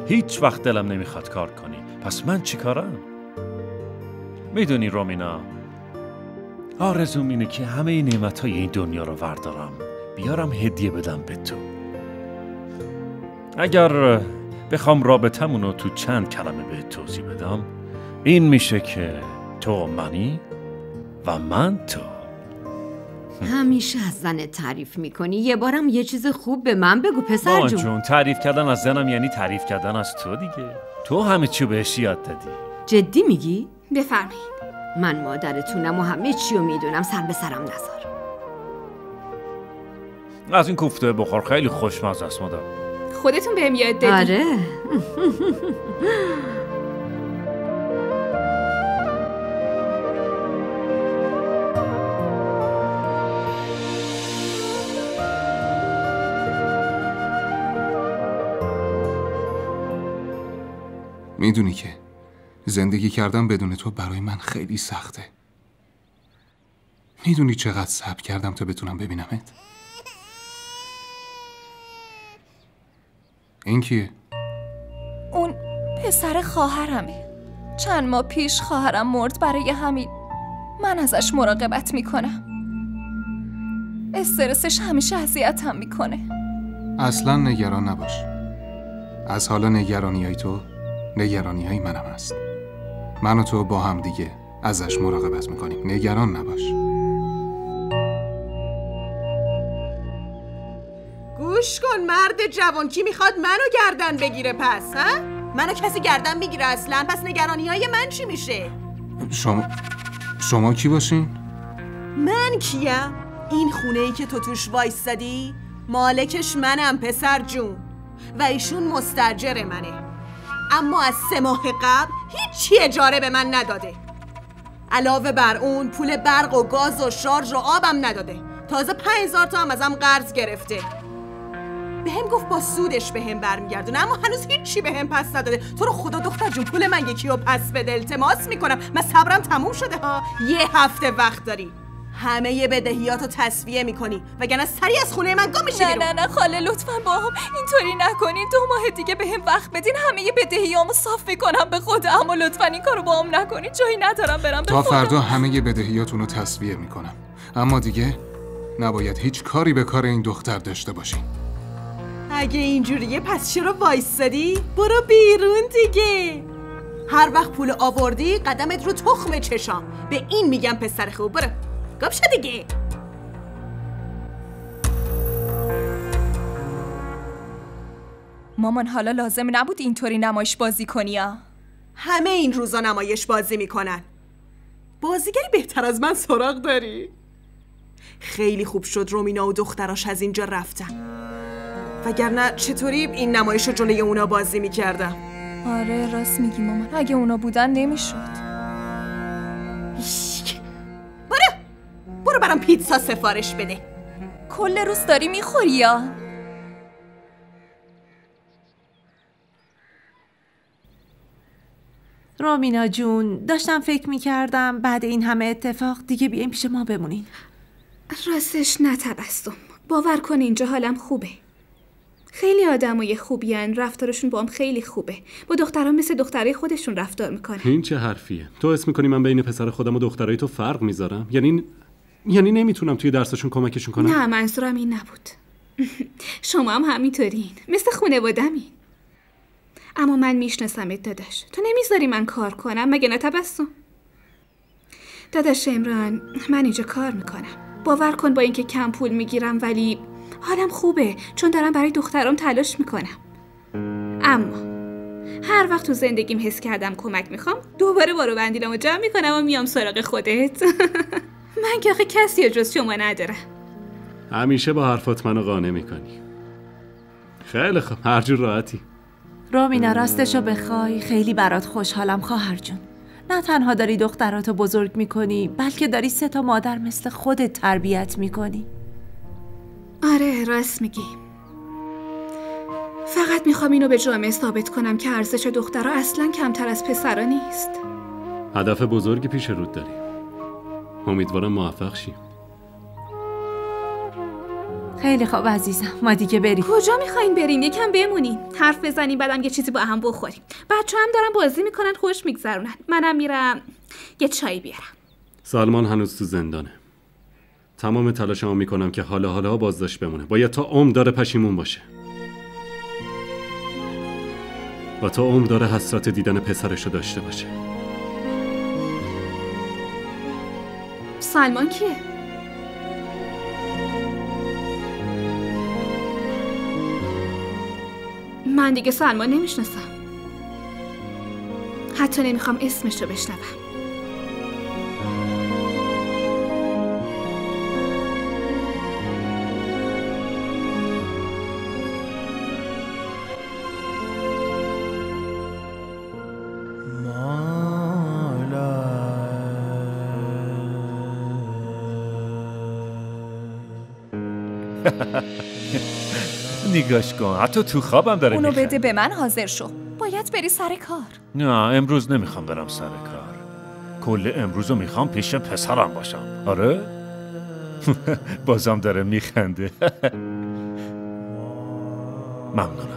[SPEAKER 7] هیچ وقت دلم نمیخواد کار کنی. پس من چی کارم؟ میدونی رومینا، آرزوم اینه که همه نعمت‌های این دنیا رو وردارم بیارم هدیه بدم به تو. اگر بخوام رابطمونو تو چند کلمه به توضیح بدم، این میشه که تو منی و من تو.
[SPEAKER 1] همیشه از زنت تعریف میکنی، یه بارم یه چیز خوب به من بگو پسر
[SPEAKER 7] مامان
[SPEAKER 1] جون.
[SPEAKER 7] جون، تعریف کردن از زنم یعنی تعریف کردن از تو دیگه. تو همه چیو بهش یاد دادی.
[SPEAKER 1] جدی میگی؟
[SPEAKER 2] بفرمایید.
[SPEAKER 1] من مادرتونم و همه چیو میدونم، سر به سرم نذار.
[SPEAKER 7] از این کوفته بخور، خیلی خوشمزه است مادر.
[SPEAKER 2] خودتون بهم یاد دادی.
[SPEAKER 1] آره.
[SPEAKER 14] میدونی که زندگی کردن بدون تو برای من خیلی سخته. میدونی چقدر صبر کردم تا بتونم ببینمت؟ این کیه؟
[SPEAKER 11] اون پسر خواهرمه. چند ماه پیش خواهرم مرد، برای همین من ازش مراقبت میکنم. استرسش همیشه اذیتم میکنه.
[SPEAKER 14] اصلا نگران نباش. از حالا نگرانیای تو نگرانیای منم هست. من و تو با هم دیگه ازش مراقبت میکنیم. نگران نباش.
[SPEAKER 4] گوش کن مرد جوان، کی میخواد منو گردن بگیره پس؟ ها؟ منو کسی گردن میگیره اصلا؟ پس نگرانیای من چی میشه؟
[SPEAKER 14] شما کی باشین؟
[SPEAKER 4] من کیم؟ این خونه ای که تو توش وایستادی مالکش منم پسر جون، و ایشون مستاجر منه. اما از 3 ماه قبل هیچی اجاره به من نداده. علاوه بر اون پول برق و گاز و شارژ و آبم نداده. تازه 5000 تا هم ازم قرض گرفته. بهم گفت با سودش بهم برمیگردونه، اما هنوز هیچی بهم پس نداده. تو رو خدا دختر جون پول من یکی رو پس بده، التماس میکنم. من صبرم تموم شده ها. 1 هفته وقت داری. همه بدهیاتو تسویه میکنی وگرنه سری از خونه من گم میشی بیرون.
[SPEAKER 11] نه خاله لطفاً با هم اینطوری نکنین. 2 ماه دیگه بهم وقت بدین، همه بدهیامو صاف میکنم به خدا. اما لطفاً این کارو با هم نکنین، جایی ندارم برم به
[SPEAKER 14] تا
[SPEAKER 11] خدا.
[SPEAKER 14] فردا همه بدهیاتونو تسویه میکنم، اما دیگه نباید هیچ کاری به کار این دختر داشته باشین.
[SPEAKER 4] اگه اینجوریه پس چرا وایستادی؟ برو بیرون دیگه. هر وقت پول آوردی قدمت رو تخم چشام. به این میگم پسر خوب. برو گم شو دیگه.
[SPEAKER 11] مامان حالا لازم نبود اینطوری نمایش بازی کنی ها.
[SPEAKER 4] همه این روزا نمایش بازی میکنن. بازیگری بهتر از من سراغ داری؟ خیلی خوب شد رومینا و دختراش از اینجا رفتن، وگرنه چطوری این نمایش رو جلوی اونا بازی میکردم.
[SPEAKER 11] آره راست میگی مامان، اگه اونا بودن نمیشد.
[SPEAKER 4] برو برام پیتزا سفارش بده.
[SPEAKER 11] کل روز داری میخوری یا؟
[SPEAKER 5] رومینا جون، داشتم فکر میکردم بعد این همه اتفاق دیگه بیایم پیش ما بمونین.
[SPEAKER 2] راستش نه تبسم، باور کن اینجا حالم خوبه. خیلی آدمای خوبین، رفتارشون با هم خیلی خوبه. با دختران مثل دخترای خودشون رفتار میکنه.
[SPEAKER 9] این چه حرفیه؟ تو اسم میکنی من بین پسر خودم و دخترای تو فرق میذارم؟ یعنی نمیتونم توی درسشون کمکشون کنم؟
[SPEAKER 2] نه، منظورم این نبود. شما هم همینطورین، مثل خانواده‌مین. اما من میشناسمت داداش، تو نمیذاری من کار کنم مگه نه تبسم؟ داداش امران، من اینجا کار میکنم. باور کن با اینکه کم پول میگیرم ولی حالم خوبه، چون دارم برای دخترام تلاش میکنم. اما هر وقت تو زندگیم حس کردم کمک میخوام، دوباره بارو بندیلمو جمع میکنم و میام سراغ خودت. من که آخه کسی جز شما ندارم.
[SPEAKER 9] همیشه با حرفات منو قانع میکنی. خیلی خوب، هر جور راحتی.
[SPEAKER 5] رومینا راستشو بخوای خیلی برات خوشحالم خواهر جون. نه تنها داری دختراتو بزرگ میکنی، بلکه داری 3 تا مادر مثل خودت تربیت میکنی.
[SPEAKER 2] آره راست میگی. فقط میخوام اینو به جامعه ثابت کنم که ارزش دخترها اصلا کمتر از پسرا نیست.
[SPEAKER 9] هدف بزرگی پیش رود داری. امیدوارم موفق شی.
[SPEAKER 5] خیلی خوب عزیزم، ما دیگه بریم.
[SPEAKER 2] کجا میخواین برین؟ یکم بمونین، حرف بزنیم، بعدم یه چیزی با هم بخوریم. بچه هم دارن بازی میکنن، خوش میگذرونن. منم میرم یه چای بیارم.
[SPEAKER 9] سلمان هنوز تو زندانه. تمام تلاشمو میکنم که حالا بازداشت بمونه. باید تا عمر داره پشیمون باشه و تا عمر داره حسرت دیدن پسرشو داشته باشه.
[SPEAKER 2] سلمان کیه؟ من دیگه سلمان نمیشناسم، حتی نمیخوام اسمش رو بشنوم.
[SPEAKER 7] نگاش کن، حتی تو خوابم داره
[SPEAKER 11] اونو
[SPEAKER 7] میخنده.
[SPEAKER 11] بده به من، حاضر شو، باید بری سر کار.
[SPEAKER 7] نه امروز نمیخوام برم سر کار. کل امروزو میخوام پیش پسرم باشم. آره؟ بازم داره میخنده. ممنونم.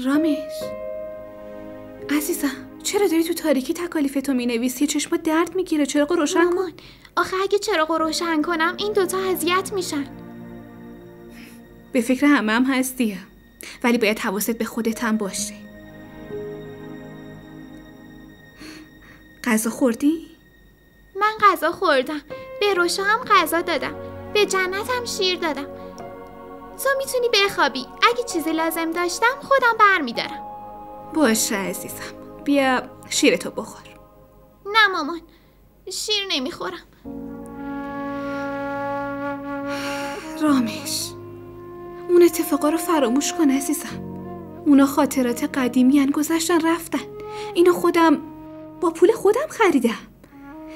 [SPEAKER 7] رامش عزیزم، چرا داری تو تاریکی تکالیفتو مینویسی؟ چشمات درد میگیره، چراغو روشن کن.
[SPEAKER 15] آخه اگه چراغو روشن کنم این دوتا اذیت میشن.
[SPEAKER 2] به فکر همه هم هستی، ولی باید حواست به خودت هم باشه. غذا خوردی؟
[SPEAKER 15] من غذا خوردم، به روشا هم غذا دادم، به جنت هم شیر دادم. تو میتونی بخوابی، اگه چیزی لازم داشتم خودم برمیدارم.
[SPEAKER 2] باشه عزیزم، بیا شیرتو بخور.
[SPEAKER 15] نه مامان، شیر نمیخورم.
[SPEAKER 2] رامش، اون اتفاقا رو فراموش کن عزیزم. اونا خاطرات قدیمی هن، گذشتن رفتن. اینو خودم با پول خودم خریدم.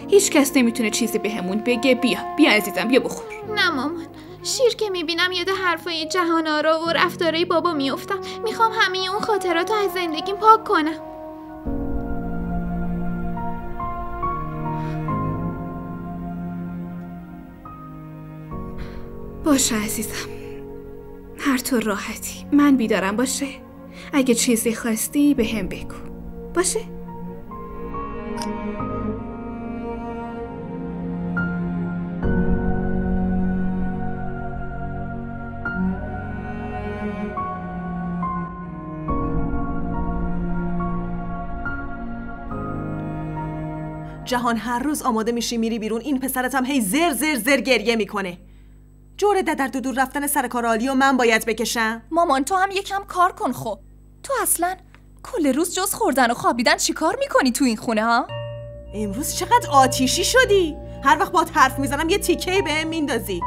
[SPEAKER 2] هیچ کس نمیتونه چیزی بهمون بگه. بیا عزیزم، بیا بخور.
[SPEAKER 15] نه مامان، شیر که میبینم یاد حرفای جهان آرا و رفتارای بابا میافتم. میخوام همه اون خاطرات رو از زندگیم پاک کنم.
[SPEAKER 2] باشه عزیزم، هر طور راحتی. من بیدارم باشه. اگه چیزی خواستی به هم بگو. باشه؟
[SPEAKER 4] جهان هر روز آماده میشی میری بیرون، این پسرت هم هی زر زر زر گریه میکنه. جوره در دور رفتن سر کار عالی و من باید بکشم؟
[SPEAKER 11] مامان تو هم یکم کار کن. خب تو اصلا کل روز جز خوردن و خوابیدن چی کار میکنی تو این خونه ها؟
[SPEAKER 4] امروز چقدر آتیشی شدی؟ هر وقت باهات حرف میزنم یه تیکه‌ای بهم میندازی.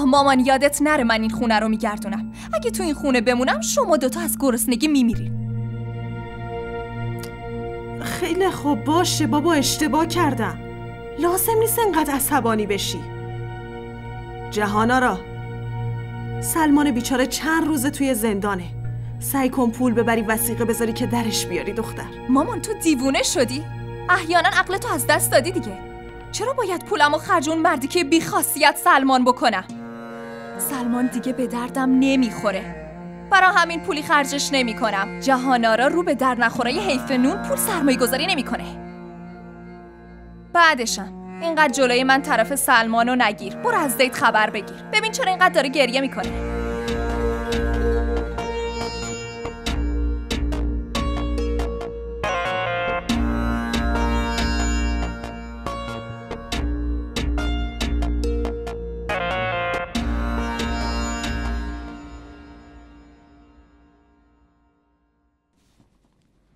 [SPEAKER 11] مامان یادت نره من این خونه رو میگردونم. اگه تو این خونه بمونم شما دوتا از گرسنگی میمیرین.
[SPEAKER 4] خیلی خوب باشه بابا، اشتباه کردم. لازم نیست انقدر عصبانی بشی. جهانارا، سلمان بیچاره چند روزه توی زندانه. سعی کن پول ببری وثیقه بذاری که درش بیاری دختر.
[SPEAKER 11] مامان تو دیوونه شدی؟ احیانا عقلتو از دست دادی دیگه. چرا باید پولمو خرج اون مردی که بی‌خاصیت سلمان بکنم؟ سلمان دیگه به دردم نمیخوره. برای همین پولی خرجش نمیکنم. جهانارا رو به در نخوره حیف نون پول سرمایه گذاری نمیکنه. بعدشم اینقدر جلوی من طرف سلمانو نگیر. برو از دیت خبر بگیر. ببین چرا اینقدر داره گریه میکنه.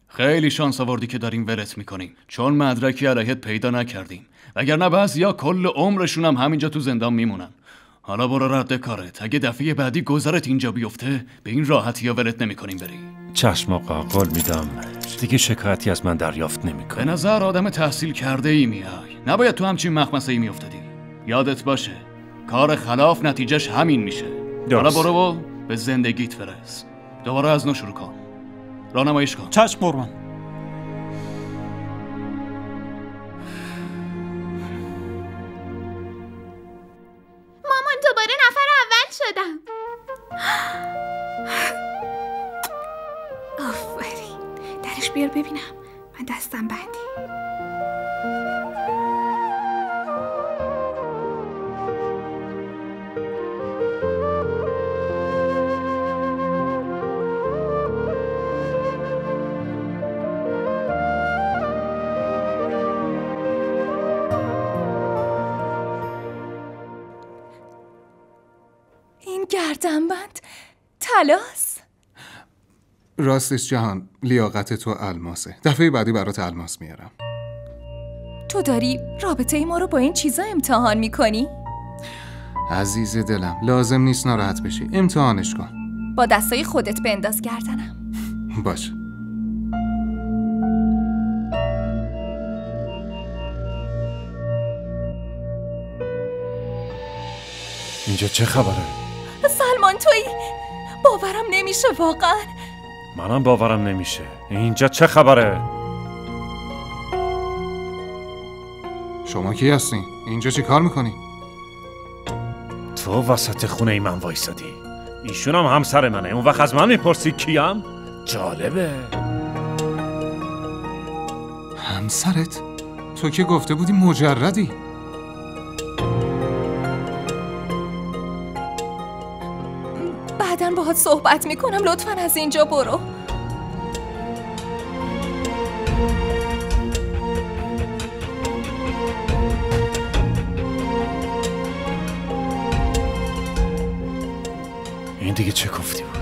[SPEAKER 8] خیلی شانس آوردی که داریم ولت میکنیم، چون مدرکی علیهت پیدا نکردیم، وگرنه بعضیا کل عمرشون هم همینجا تو زندان میمونن. حالا برو رد کارت. اگه دفعه بعدی گذرت اینجا بیفته به این راحتی ها ولت نمیکنیم بری.
[SPEAKER 7] چشم آقا، قول میدم دیگه شکایتی از من دریافت نمیکنم.
[SPEAKER 8] به نظر آدم تحصیل کرده ای میای، نباید تو همچین مخمسه ای میافتادی. یادت باشه کار خلاف نتیجهش همین میشه. حالا برو و به زندگیت برس. دوباره از نو شروع کن. راهنماییش کن.
[SPEAKER 6] چشم قربان.
[SPEAKER 15] مامان دوباره نفر اول شدم.
[SPEAKER 2] آفرین. درش بیار ببینم. من دستم بندی.
[SPEAKER 11] گردنبند طلاست.
[SPEAKER 14] راستش جهان لیاقت تو الماسه. دفعه بعدی برات الماس میارم.
[SPEAKER 11] تو داری رابطه ما رو با این چیزا امتحان میکنی؟
[SPEAKER 14] عزیز دلم لازم نیست ناراحت بشی. امتحانش کن.
[SPEAKER 11] با دستای خودت بنداز گردنم.
[SPEAKER 14] باشه.
[SPEAKER 7] اینجا چه خبره؟
[SPEAKER 11] سلمان تویی؟ باورم نمیشه واقعا.
[SPEAKER 7] منم باورم نمیشه. اینجا چه خبره؟
[SPEAKER 14] شما کی هستی؟ اینجا چی کار میکنی؟
[SPEAKER 7] تو وسط خونه من وایسادی. ایشون هم همسر منه. اون وقت از من میپرسی کیم؟ جالبه.
[SPEAKER 14] همسرت؟ تو که گفته بودی مجردی.
[SPEAKER 11] بعداً باهات صحبت میکنم. لطفاً از اینجا برو.
[SPEAKER 7] این دیگه چه گفتی بود؟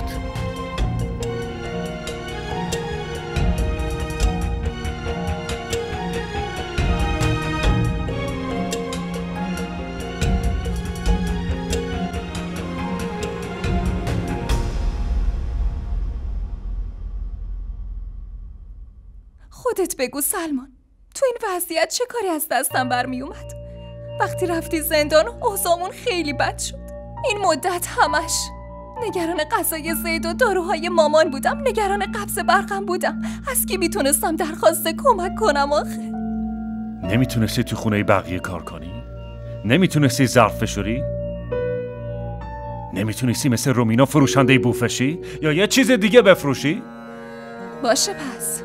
[SPEAKER 11] خودت بگو سلمان، تو این وضعیت چه کاری از دستم برمی اومد؟ وقتی رفتی زندان اوضاعمون خیلی بد شد. این مدت همش نگران غذای زید و داروهای مامان بودم. نگران قبض برقم بودم. از کی میتونستم درخواست کمک کنم آخه؟
[SPEAKER 7] نمیتونستی تو خونه بقیه کار کنی؟ نمیتونستی ظرف بشوری؟ نمیتونستی مثل رومینا فروشنده بوفشی؟ یا یه چیز دیگه بفروشی؟
[SPEAKER 11] باشه پس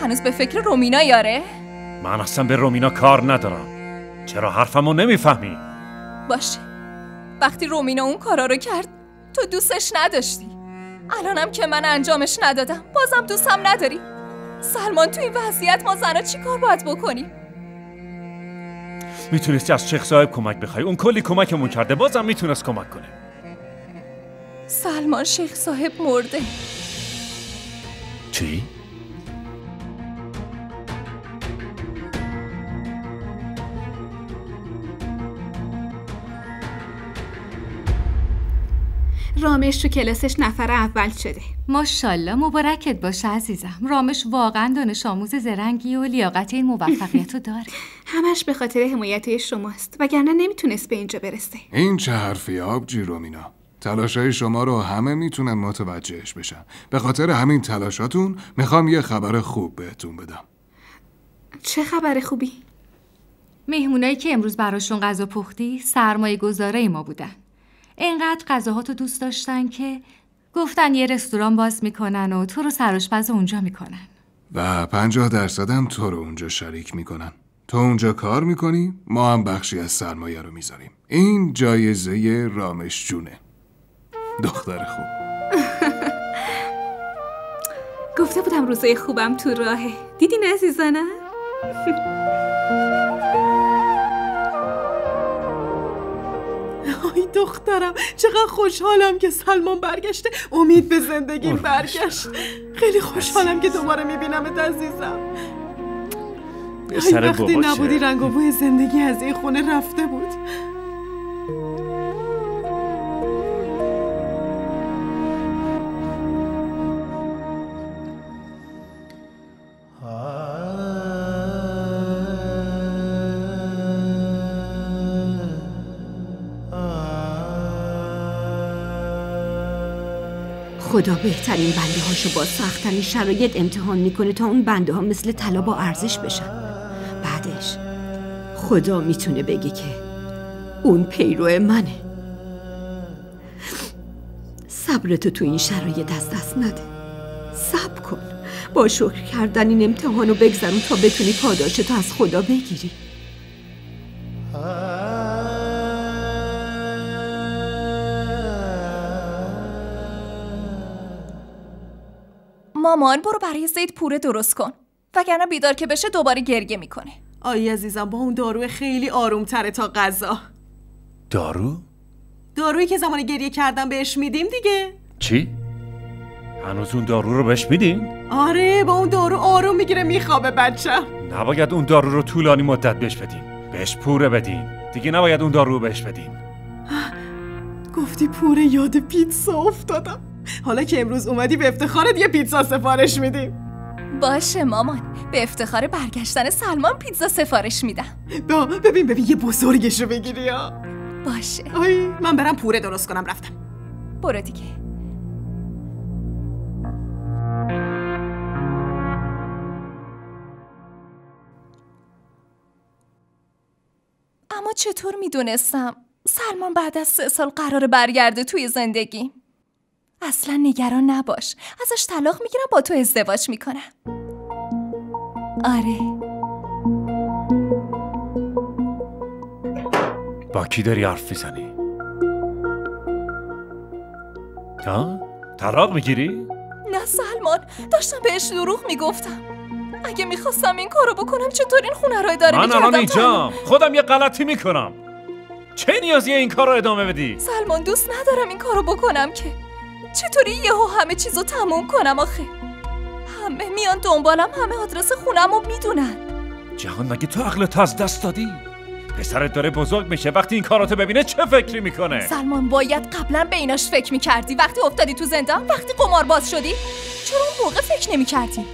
[SPEAKER 11] هنوز به فکر رومینا یاره؟
[SPEAKER 7] من اصلا به رومینا کار ندارم. چرا حرفمو نمیفهمی؟
[SPEAKER 11] باشه وقتی رومینا اون کارا رو کرد تو دوستش نداشتی. الانم که من انجامش ندادم بازم دوستم نداری. سلمان تو این وضعیت ما زنا چی کار باید بکنیم؟
[SPEAKER 7] میتونستی از شیخ صاحب کمک بخوای. اون کلی کمکمون کرده، بازم میتونست کمک کنه.
[SPEAKER 11] سلمان شیخ صاحب مرده.
[SPEAKER 7] چی؟
[SPEAKER 2] رامش تو کلاسش نفر اول شده.
[SPEAKER 5] ماشاءالله، مبارکت باشه عزیزم. رامش واقعا دانش آموز زرنگی و لیاقت این موفقیت رو داره.
[SPEAKER 2] همش به خاطر حمایت شماست، وگرنه نمیتونست به اینجا برسه.
[SPEAKER 14] این چه حرفی آبجی رومینا؟ تلاشای شما رو همه میتونن متوجهش بشن. به خاطر همین تلاشاتون میخوام یه خبر خوب بهتون بدم.
[SPEAKER 2] چه خبر خوبی؟
[SPEAKER 5] مهمونایی که امروز براشون غذا پختی سرمایه گذاره ما بودن. اینقدر غذاهاتو دوست داشتن که گفتن یه رستوران باز میکنن و تو رو سرآشپز اونجا میکنن
[SPEAKER 14] و 50% هم تو رو اونجا شریک میکنن. تو اونجا کار میکنی، ما هم بخشی از سرمایه رو میذاریم. این جایزه رامش جونه. دختر خوب.
[SPEAKER 2] گفته بودم روزای خوبم تو راهه. دیدین عزیزانم؟
[SPEAKER 4] آی دخترم، چقدر خوشحالم که سلمان برگشته. امید به زندگیم برگشت. خیلی خوشحالم که دوباره میبینمت عزیزم. وقتی نبودی رنگ و بوی زندگی از این خونه رفته بود.
[SPEAKER 1] خدا بهترین بنده هاشو با سخت‌ترین شرایط امتحان میکنه تا اون بنده ها مثل طلا با ارزش بشن. بعدش خدا میتونه بگه که اون پیرو منه. صبرتو تو این شرایط از دست نده. صبر کن، با شکر کردن این امتحانو بگذرون تا بتونی پاداشتو از خدا بگیری.
[SPEAKER 11] مامان برو برای زید پوره درست کن، وگرنه بیدار که بشه دوباره گریه میکنه.
[SPEAKER 4] آی عزیزم، با اون دارو خیلی آروم تره تا غذا.
[SPEAKER 7] دارو؟
[SPEAKER 4] دارویی که زمان گریه کردن بهش میدیم دیگه.
[SPEAKER 7] چی؟ هنوز اون دارو رو بهش میدین؟
[SPEAKER 4] آره، با اون دارو آروم میگیره میخوابه بچم.
[SPEAKER 7] نباید اون دارو رو طولانی مدت بهش بدین. بهش پوره بدین. دیگه نباید اون دارو رو بهش بدین.
[SPEAKER 4] گفتی پوره، یاد پیتزا افتادم. حالا که امروز اومدی به افتخارت یه پیتزا سفارش میدیم.
[SPEAKER 11] باشه مامان، به افتخار برگشتن سلمان پیتزا سفارش میدم.
[SPEAKER 4] ببین یه بزرگشو بگیری ها.
[SPEAKER 11] باشه.
[SPEAKER 4] آی من برم پوره درست کنم. رفتم.
[SPEAKER 11] برو دیگه. اما چطور میدونستم سلمان بعد از 3 سال قراره برگرده توی زندگی؟ اصلا نگران نباش، ازش طلاق میگیرم، با تو ازدواج میکنم. آره.
[SPEAKER 7] با کی داری حرف میزنی؟ ها؟ طلاق میگیری؟
[SPEAKER 11] نه سلمان، داشتم بهش دروغ میگفتم. اگه میخواستم این کارو بکنم چطور این خونه رو اداره میکردم؟
[SPEAKER 7] من الان اینجام، خودم یه غلطی میکنم. چه نیازیه این کار رو ادامه بدی؟
[SPEAKER 11] سلمان دوست ندارم این کارو بکنم که. چطوری یهو همه چیزو تموم کنم آخه؟ همه میان دنبالم، همه آدرس خونمو میدونن.
[SPEAKER 7] جهان مگه تو عقلت از دست دادی؟ پسرت داره بزرگ میشه، وقتی این کاراتو ببینه چه فکری میکنه؟
[SPEAKER 11] سلمان باید قبلا به ایناش فکر میکردی. وقتی افتادی تو زندان، وقتی قمارباز شدی، چرا اون موقع فکر نمیکردی؟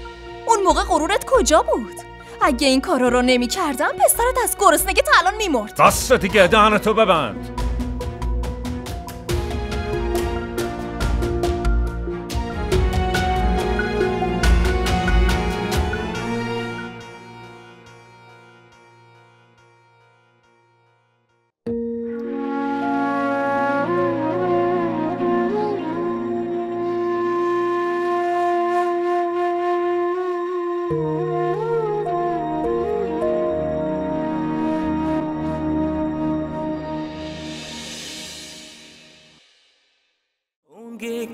[SPEAKER 11] اون موقع غرورت کجا بود؟ اگه این کارا رو نمیکردم پسرت از گرسنگی تا الان میمرد.
[SPEAKER 7] بس دیگه، دهنتو ببند.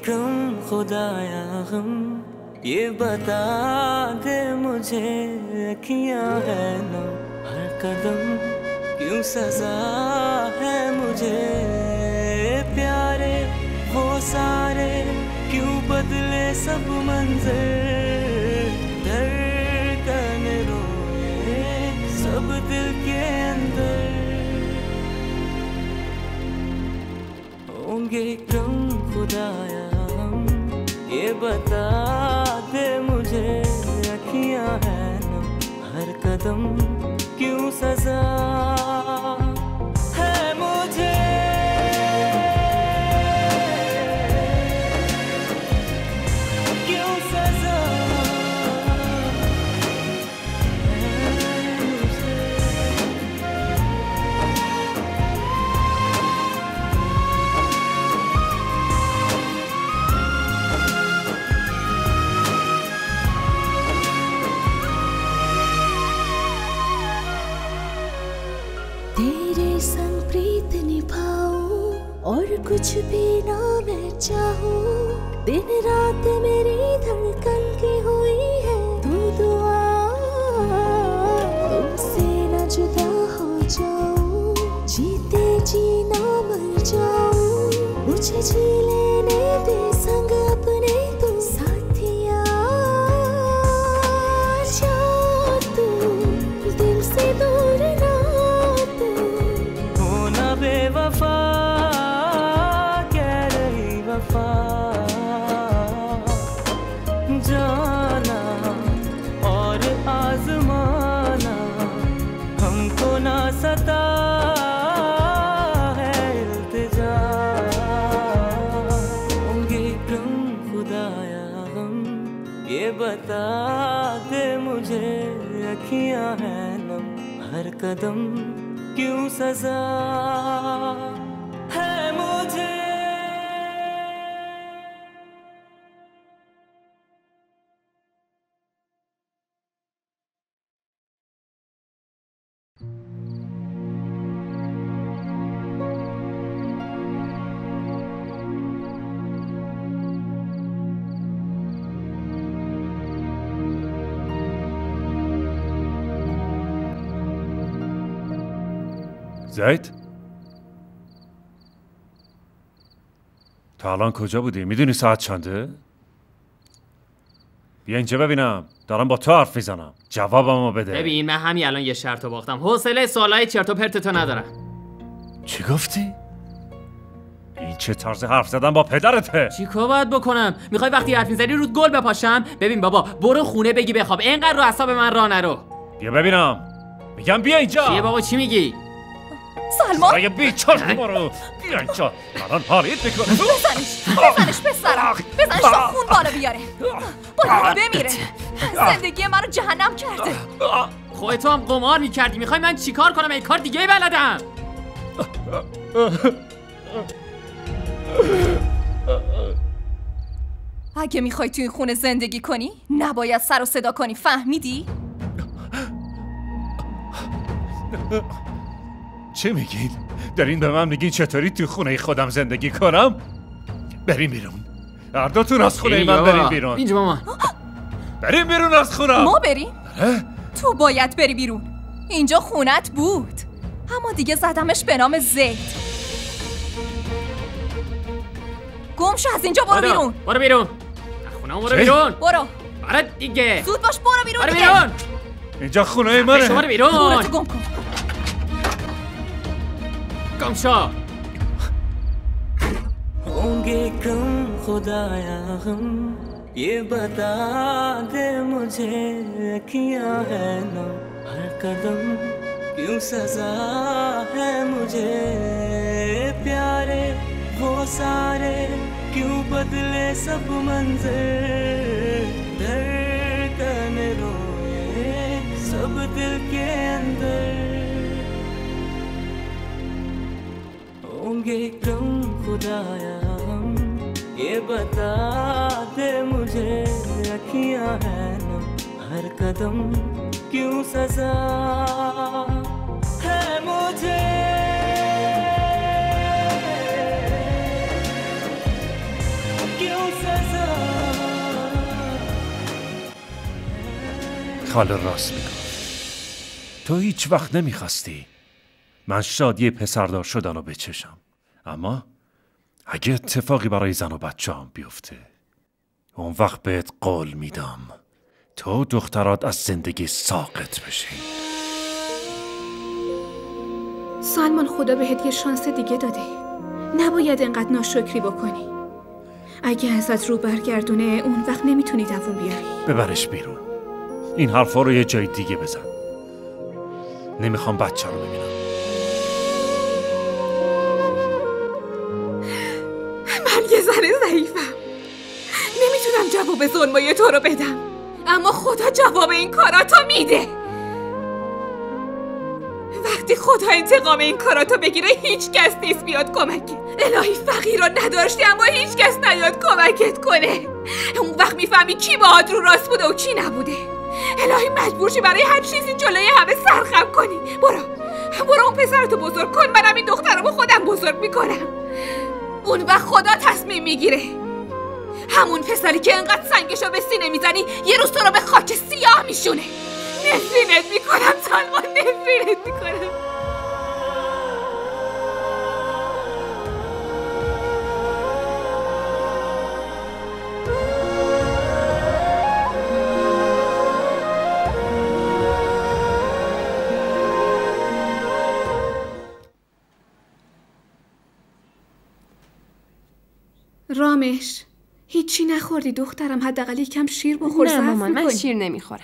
[SPEAKER 3] कम खुदाया हम ये बता दे मुझे अखियां है ना हर कदम क्यों सजा है मुझे प्यारे वो सारे क्यों बदले सब मंज़र धड़कन रोए सब दिल के अंदर होंगे कम खुदाया हम ये बता दे मुझे अखियां है नम हर कदम क्यों सजा है मुझे क्यों सजा
[SPEAKER 16] तेरे संग प्रीत निभाऊं और कुछ भी ना मैं चाहूं दिन रात मेरी धड़कन की हुई है तू दुआ तुमसे न जुदा हो जाऊं जीते जी ना मर जाऊं मुझे जी लेने दे संग अपने तू साथिया जा तू दिल से दूर ना
[SPEAKER 3] बेवफा कह रही वफा जाना और आजमाना हमको ना सता है इल्तिजा होंगे कम खुदाया हम ये बता दे मुझे अखियां हैं नम हर कदम क्यों सजा है मुझे
[SPEAKER 7] زید تا الان کجا بودی؟ میدونی ساعت چنده؟ بیا اینجا ببینم دارم با تو حرف میزنم جوابمو بده.
[SPEAKER 17] ببین من همین الان یه شرط باختم حوصله سوالای چرت و پرت تو ندارم.
[SPEAKER 7] چی گفتی؟ این چه طرز حرف زدن با پدرته؟
[SPEAKER 17] چیکار باید بکنم؟ میخوای وقتی حرف میزنی رود گل بپاشم؟ ببین بابا برو خونه بگی بخواب اینقدر رو اعصاب من راه نرو.
[SPEAKER 7] بیا ببینم میگم بیا اینجا.
[SPEAKER 17] چیه بابا چی میگی؟
[SPEAKER 11] سلمان
[SPEAKER 7] سرای بیچار برو بیا اینجا الان حالیت میکنم.
[SPEAKER 11] بزنش پسرم بزنش تا خون بالا بیاره باید بمیره زندگی من رو جهنم کرده.
[SPEAKER 17] خودت هم قمار میکردی میخوای من چیکار کنم؟ این کار دیگه بلدم.
[SPEAKER 11] اگه میخوای تو این خونه زندگی کنی نباید سر و صدا کنی فهمیدی؟
[SPEAKER 7] چه میگین؟ دارین به من میگین چطوری تو خونه خودم زندگی کنم؟ بریم بیرون هر دوتون از خونه من بریم بیرون.
[SPEAKER 17] اینجا مامان
[SPEAKER 7] بریم بیرون از خونه.
[SPEAKER 11] ما بریم؟ تو باید بری بیرون اینجا خونت بود اما دیگه زدمش به نام زید. گم شو از اینجا برو بیرون.
[SPEAKER 17] برو بیرون خونه برو بیرون.
[SPEAKER 11] برو
[SPEAKER 17] برو دیگه
[SPEAKER 11] زود باش برو بیرون.
[SPEAKER 17] برو بیرون
[SPEAKER 7] اینجا خونه منه.
[SPEAKER 17] برو بیرون.
[SPEAKER 11] خونتو گم کن.
[SPEAKER 17] گم شو.
[SPEAKER 3] होंगे कम खुदाया हम ये बता दे मुझे अखियां है ना हर कदम क्यों सजा है मुझे प्यारे वो सारे क्यों बदले सब मंज़र धड़कन रोए सब दिल के अंदर होंगे कम खुदाया हम ये बता दे मुझे अखियां है ना हर कदम क्यों सजा है मुझे क्यों सजा.
[SPEAKER 7] خاله راست میگه تو هیچ وقت نمیخواستی من شادی پسردار شدن رو بچشم، اما اگه اتفاقی برای زن و بچه هم بیفته اون وقت بهت قول میدم تو دخترات از زندگی ساقط بشی.
[SPEAKER 2] سلمان خدا بهت یه شانس دیگه داده، نباید انقدر ناشکری بکنی. اگه ازت رو برگردونه اون وقت نمیتونی دووم بیاری.
[SPEAKER 7] ببرش بیرون، این حرفا رو یه جای دیگه بزن. نمیخوام بچه رو ببینم.
[SPEAKER 2] من یه زن ضعیفم، نمیتونم جواب ظلمای تو رو بدم، اما خدا جواب این کاراتو میده. وقتی خدا انتقام این کاراتو بگیره هیچ کس نیست بیاد کمکت. الهی فقیر رو نداشتی اما هیچ کس نیاد کمکت کنه. اون وقت میفهمی کی باهات رو راست بوده و کی نبوده. الهی مجبور شی برای هر چیزی جلوی همه سرخم کنی. برو اون پسرتو بزرگ کن، منم این دخترمو خودم بزرگ میکنم. اون وقت خدا تصمیم میگیره. همون پسری که انقدر سنگشو به سینه میزنی یه روز تو رو به خاک سیاه میشونه. نفرینت میکنم سلمان، نفرینت میکنم. رامش هیچی نخوردی دخترم؟ حداقل یکم شیر بخور.
[SPEAKER 10] نه مامان، من شیر نمیخورم.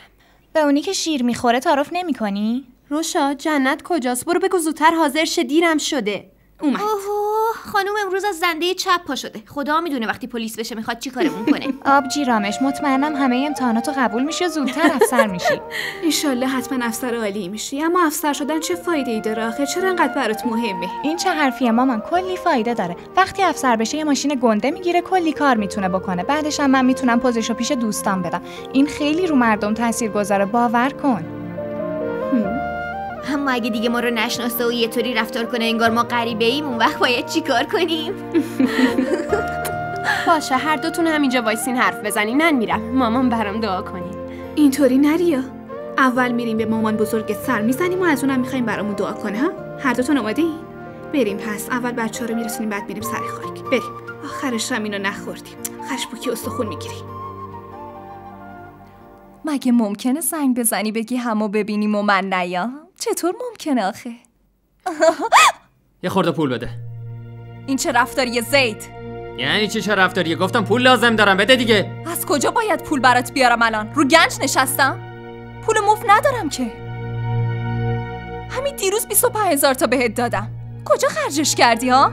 [SPEAKER 11] به اونی که شیر میخوره تعارف نمی‌کنی؟
[SPEAKER 10] روشا جنت کجاست؟ برو بگو زودتر حاضر شه، دیرم شده.
[SPEAKER 2] اومد.
[SPEAKER 18] اوه خانوم امروز از زنده چپ پا شده. خدا میدونه وقتی پلیس بشه میخواد چی کارمون کنه.
[SPEAKER 11] آبجی رامش، مطمئنم همه امتحاناتو قبول میشی و زودتر افسر میشی.
[SPEAKER 2] انشالله حتما افسر عالی میشی، اما افسر شدن چه فایده ای داره آخه؟ چرا انقدر برات مهمه؟
[SPEAKER 11] این چه حرفیه مامان؟ کلی فایده داره. وقتی افسر بشه یه ماشین گنده میگیره، کلی کار میتونه بکنه. بعدش هم من میتونم پوزشو پیش دوستان بدم. این خیلی رو مردم تاثیرگذاره، باور کن.
[SPEAKER 18] اما اگه دیگه ما رو نشناسه و یه طوری رفتار کنه انگار ما غریبه ایم، اون وقت باید چی کار کنیم؟
[SPEAKER 10] باشه هر دوتون همینجا وایسین حرف بزنین، من میرم. مامان برام دعا کنین.
[SPEAKER 2] اینطوری نریا. اول میریم به مامان بزرگ سر میزنیم و از اونم میخوایم برامون دعا کنه. ها هر دوتون اومده این؟ بریم پس اول بچه‌ها رو میرسونیم بعد میریم سر خاک. بریم. آخرش هم اینو نخوردیم. خشبوکی استخون میگیری.
[SPEAKER 11] مگه ممکنه زنگ بزنی بگی همو ببینیم و من نیام؟ چطور ممکنه آخه؟
[SPEAKER 17] یه خورده پول بده.
[SPEAKER 11] این چه رفتاریه زید؟
[SPEAKER 17] یعنی چه رفتاریه؟ گفتم پول لازم دارم، بده دیگه.
[SPEAKER 11] از کجا باید پول برات بیارم الان؟ رو گنج نشستم؟ پول مفت ندارم که. همین دیروز 25,000 تا بهت دادم. کجا خرجش کردی ها؟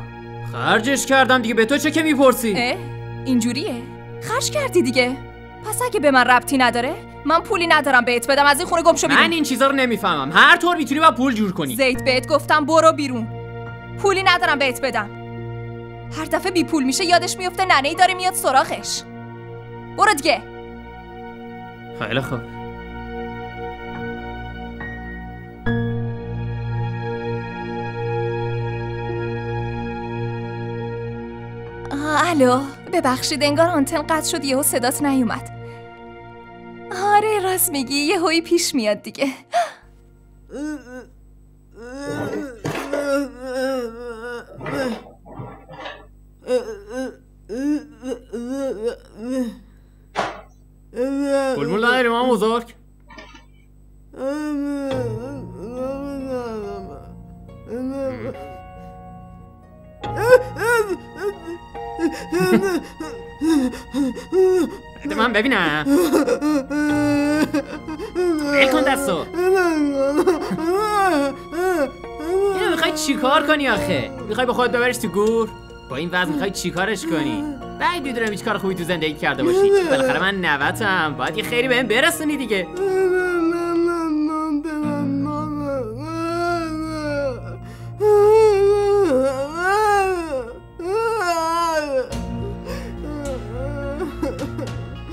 [SPEAKER 17] خرجش کردم دیگه، به تو چه که میپرسی؟
[SPEAKER 11] اینجوریه؟ خرج کردی دیگه. پس اگه به من ربطی نداره من پولی ندارم بهت بدم، از این خونه گم شو بیرون.
[SPEAKER 17] من این چیزا رو نمیفهمم. هر طور میتونی با پول جور کنی.
[SPEAKER 11] زید بهت گفتم برو بیرون. پولی ندارم بهت بدم. هر دفعه بی پول میشه یادش میفته ننه‌ای داره میاد سراغش. برو دیگه.
[SPEAKER 17] خیلی خوب.
[SPEAKER 11] الو، ببخشید انگار آنتن قطع شد، یهو صدات نیومد. آره راست میگی، یهویی پیش میاد دیگه.
[SPEAKER 17] پول نداری مامان بزرگ؟ بده من ببینم. ول کن دستو. اینو میخوای چی کار کنی آخه؟ میخوای با خودت ببریش تو گور؟ با این وزن میخوای چی کارش کنی؟ بعد میدونم هیچ کار خوبی تو زندگی کرده باشی. بالاخره من نوتم، باید یه خیری بهم برسونی دیگه.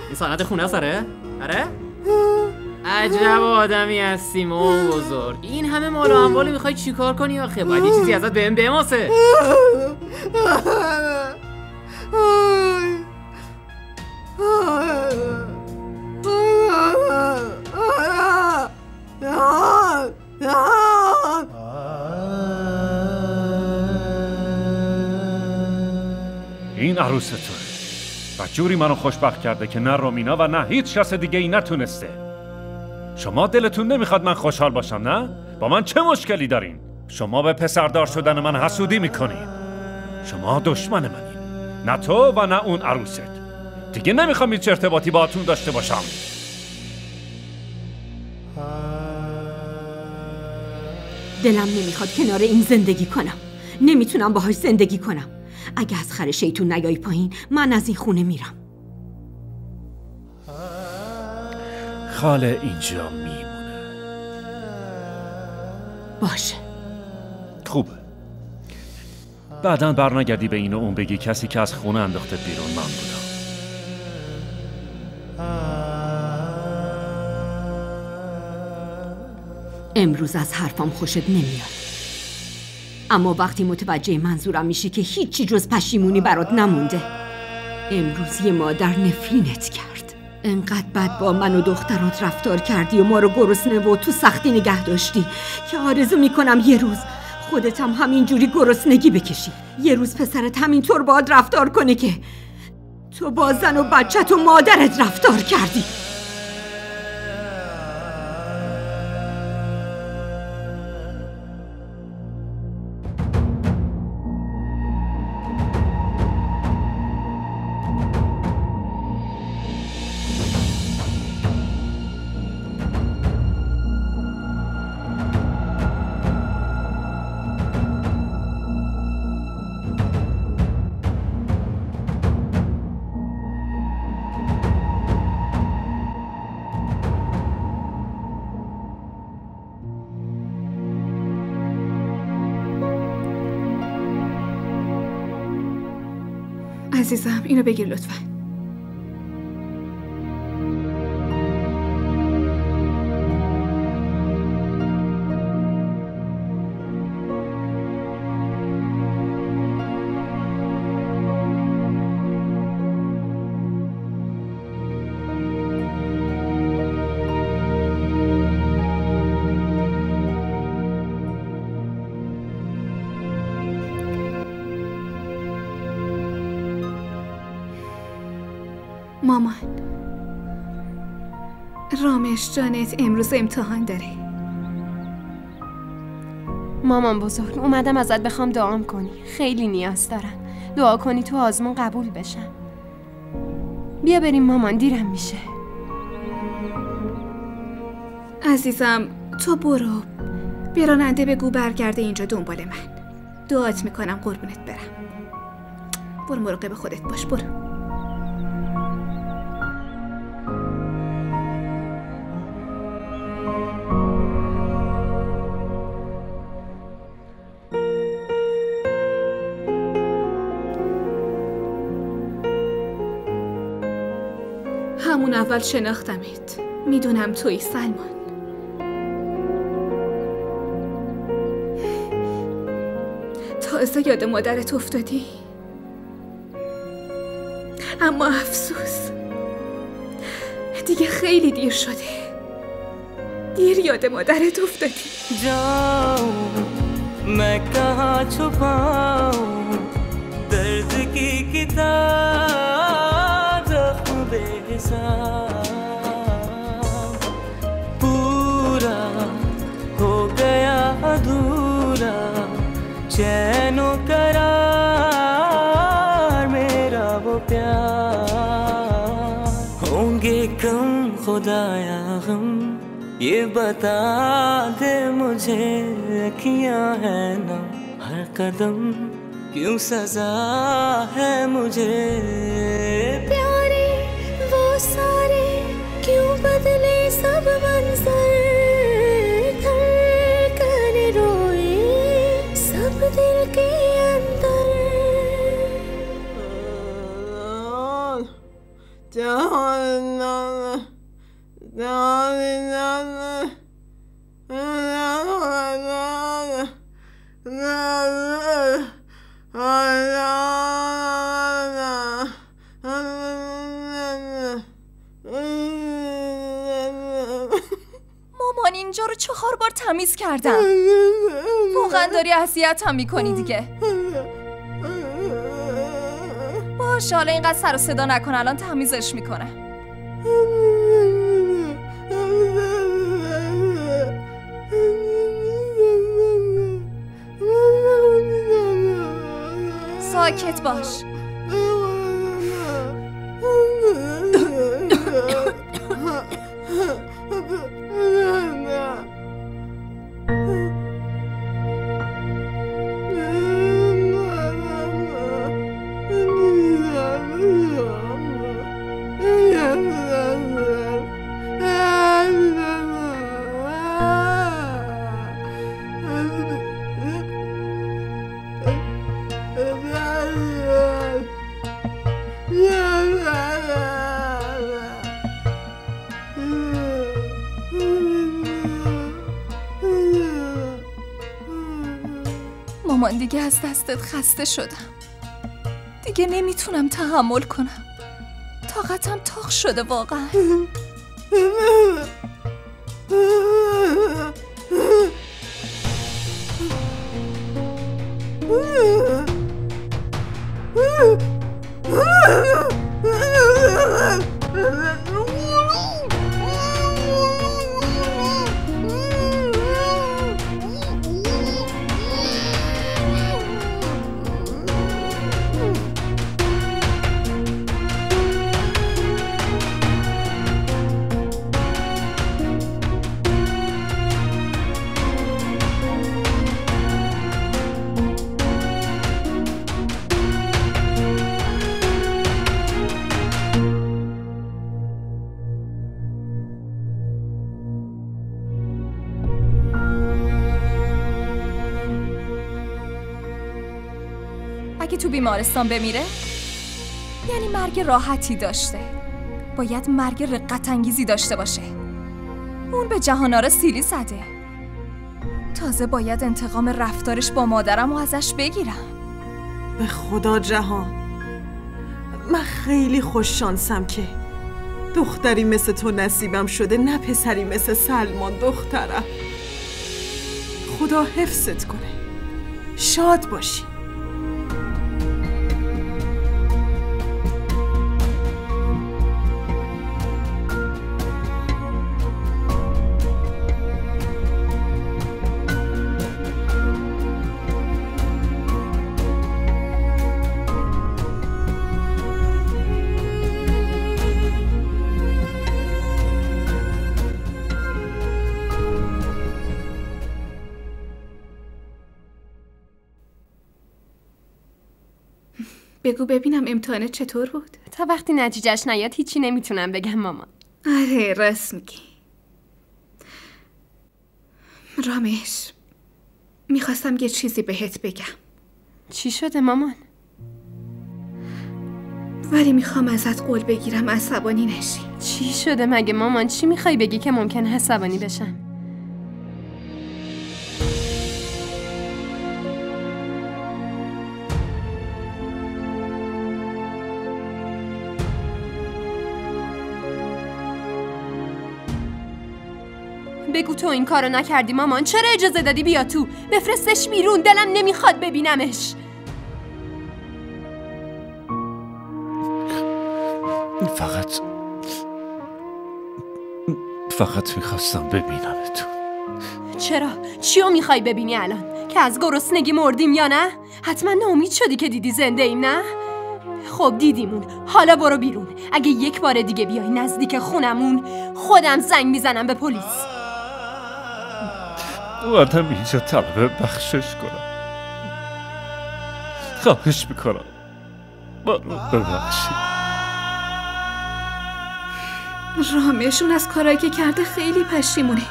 [SPEAKER 17] این سانت خونه سره؟ آره؟ عجب آدمی هستی مامان بزرگ. این همه مال و اموال میخوای چیکار کنی آخه؟ باید یه چیزی ازت بهم بماسه.
[SPEAKER 7] این عروس توه و جوری منو خوشبخت کرده که نه رومینا و نه هیچ کس دیگه ای نتونسته. شما دلتون نمیخواد من خوشحال باشم نه؟ با من چه مشکلی دارین؟ شما به پسردار شدن من حسودی میکنین. شما دشمن منین، نه تو و نه اون عروست. دیگه نمیخوام هیچ ارتباطی باهاتون داشته باشم.
[SPEAKER 1] دلم نمیخواد کنار این زندگی کنم. نمیتونم باهاش زندگی کنم. اگه از خر شیطون نیای پایین من از این خونه میرم.
[SPEAKER 7] خاله اینجا میمونه.
[SPEAKER 1] باشه.
[SPEAKER 7] خوبه. بعداً برنگردی به این و اون بگی کسی که از خونه انداخته بیرون من بودم.
[SPEAKER 1] امروز از حرفم خوشت نمیاد، اما وقتی متوجه منظورم میشی که هیچی جز پشیمونی برات نمونده. امروز یه مادر نفرینت کرد. انقدر بد با من و دخترات رفتار کردی و ما رو گرسنه و تو سختی نگه داشتی که آرزو میکنم یه روز خودت هم همینجوری گرسنگی بکشی. یه روز پسرت همینطور باهات رفتار کنه که تو با زن و بچت و مادرت رفتار کردی.
[SPEAKER 2] عزیزم اینو بگیر لطفاً. مامان، رامش جانت امروز امتحان داره.
[SPEAKER 10] مامان بزرگ، اومدم ازت بخوام دعام کنی. خیلی نیاز دارم. دعا کنی تو آزمون قبول بشم. بیا بریم مامان، دیرم میشه.
[SPEAKER 2] عزیزم تو برو، به راننده بگو برگرده اینجا دنبال من. دعات میکنم قربونت برم. برو مراقب خودت باش. برو. همون اول شناختمت. میدونم تویی سلمان. تازه یاد مادرت افتادی؟ اما افسوس دیگه خیلی دیر شده. دیر یاد مادرت افتادی.
[SPEAKER 3] मैं कहाँ छुपाऊं दर्द की किताब जख्म बेहिसाब पूरा हो गया अधूरा चैन व करार मेरा वो प्यार होंगे कम खुदाया गम ये बता दे मुझे अखियां है ना हर कदम क्यों सजा है मुझे
[SPEAKER 16] प्यारे वो सारे क्यों बदले सब मंजर धड़कन रोए सब दिल के अंदर
[SPEAKER 11] مامان اینجا رو 4 بار تمیز کردم. واقعا داری اذیتم میکنی دیگه. باشه حالا اینقدر سر و صدا نکن، الان تمیزش میکنم. ساکت باش. مامان دیگه از دستت خسته شدم. دیگه نمیتونم تحمل کنم. طاقتم تاق شده واقعا. اگه تو بیمارستان بمیره یعنی مرگ راحتی داشته. باید مرگ رقت انگیزی داشته باشه. اون به جهاناره سیلی زده. تازه باید انتقام رفتارش با مادرم و ازش بگیرم.
[SPEAKER 4] به خدا جهان، من خیلی خوش شانسم که دختری مثل تو نصیبم شده، نه پسری مثل سلمان دخترم. خدا حفظت کنه. شاد باشی.
[SPEAKER 2] بگو ببینم امتحانت چطور بود؟
[SPEAKER 10] تا وقتی نتیجهش نیاد هیچی نمیتونم بگم مامان.
[SPEAKER 2] آره راست میگی. رامش، میخواستم یه چیزی بهت بگم.
[SPEAKER 10] چی شده مامان؟
[SPEAKER 2] ولی میخوام ازت قول بگیرم عصبانی نشی.
[SPEAKER 10] چی شده مگه مامان؟ چی میخوای بگی که ممکنه عصبانی بشم؟ بگو تو این کارو نکردی مامان. چرا اجازه دادی بیا تو؟ بفرستش بیرون. دلم نمیخواد ببینمش.
[SPEAKER 7] فقط میخواستم ببینمتون.
[SPEAKER 10] چرا؟ چیو میخوای ببینی الان؟ که از گرسنگی مردیم یا نه؟ حتما ناامید شدی که دیدی زنده ایم نه؟ خب دیدیمون. حالا برو بیرون. اگه یک بار دیگه بیای نزدیک خونمون خودم زنگ میزنم به پلیس.
[SPEAKER 7] اومدم اینجا طلب بخشش کنم. خواهش میکنم منو ببخشید.
[SPEAKER 2] رامشون از کارایی که کرده خیلی پشیمونه.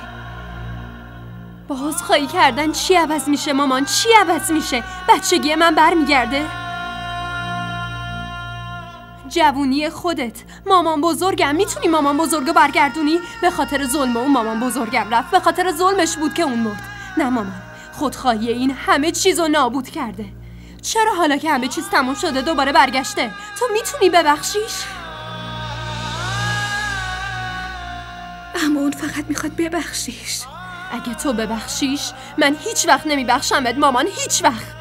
[SPEAKER 10] بازخواهی کردن چی عوض میشه مامان؟ چی عوض میشه؟ بچگی من برمیگرده؟ جوونی خودت. مامان بزرگم. میتونی مامان بزرگو برگردونی؟ به خاطر ظلم اون مامان بزرگم رفت. به خاطر ظلمش بود که اون مرد. نه مامان، خودخواهی این همه چیزو نابود کرده. چرا حالا که همه چیز تموم شده دوباره برگشته؟ تو میتونی ببخشیش؟
[SPEAKER 2] اما اون فقط میخواد ببخشیش.
[SPEAKER 10] اگه تو ببخشیش من هیچ وقت نمیبخشمت مامان. هیچ وقت.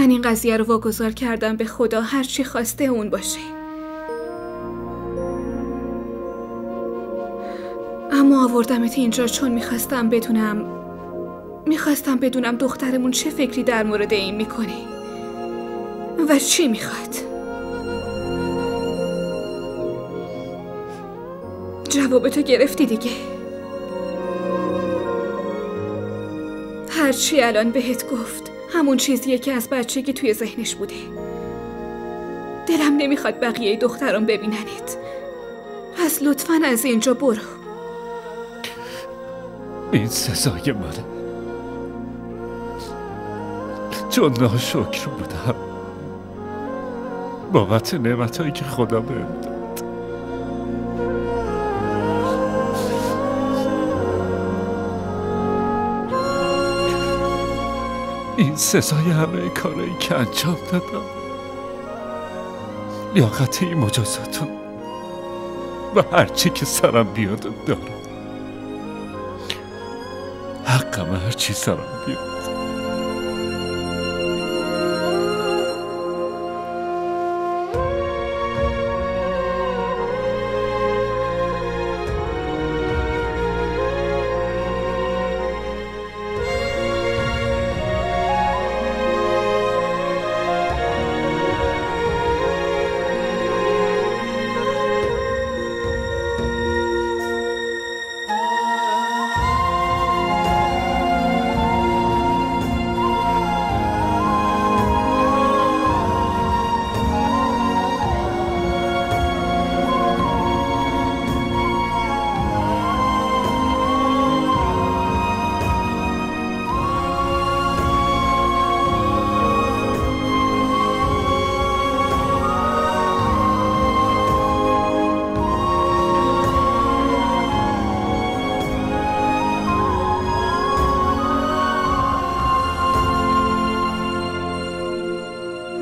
[SPEAKER 2] من این قضیه رو واگذار کردم به خدا، هر چی خواسته اون باشه. اما آوردمت اینجا چون میخواستم بدونم دخترمون چه فکری در مورد این میکنه و چی میخواد. جوابتو گرفتی دیگه. هرچی الان بهت گفت همون چیزیه که از بچگی توی ذهنش بوده. دلم نمیخواد بقیه دختران ببیننت، پس لطفاً از اینجا برو.
[SPEAKER 7] این سزای منه، چون ناشکر بودم بابت نعمتایی که خدا بهم داد. این سزای همه کارایی که انجام دادم، لیاقت این مجازاتو و هرچی که سرم بیاد دارم. حقم هرچی سرم بیاد.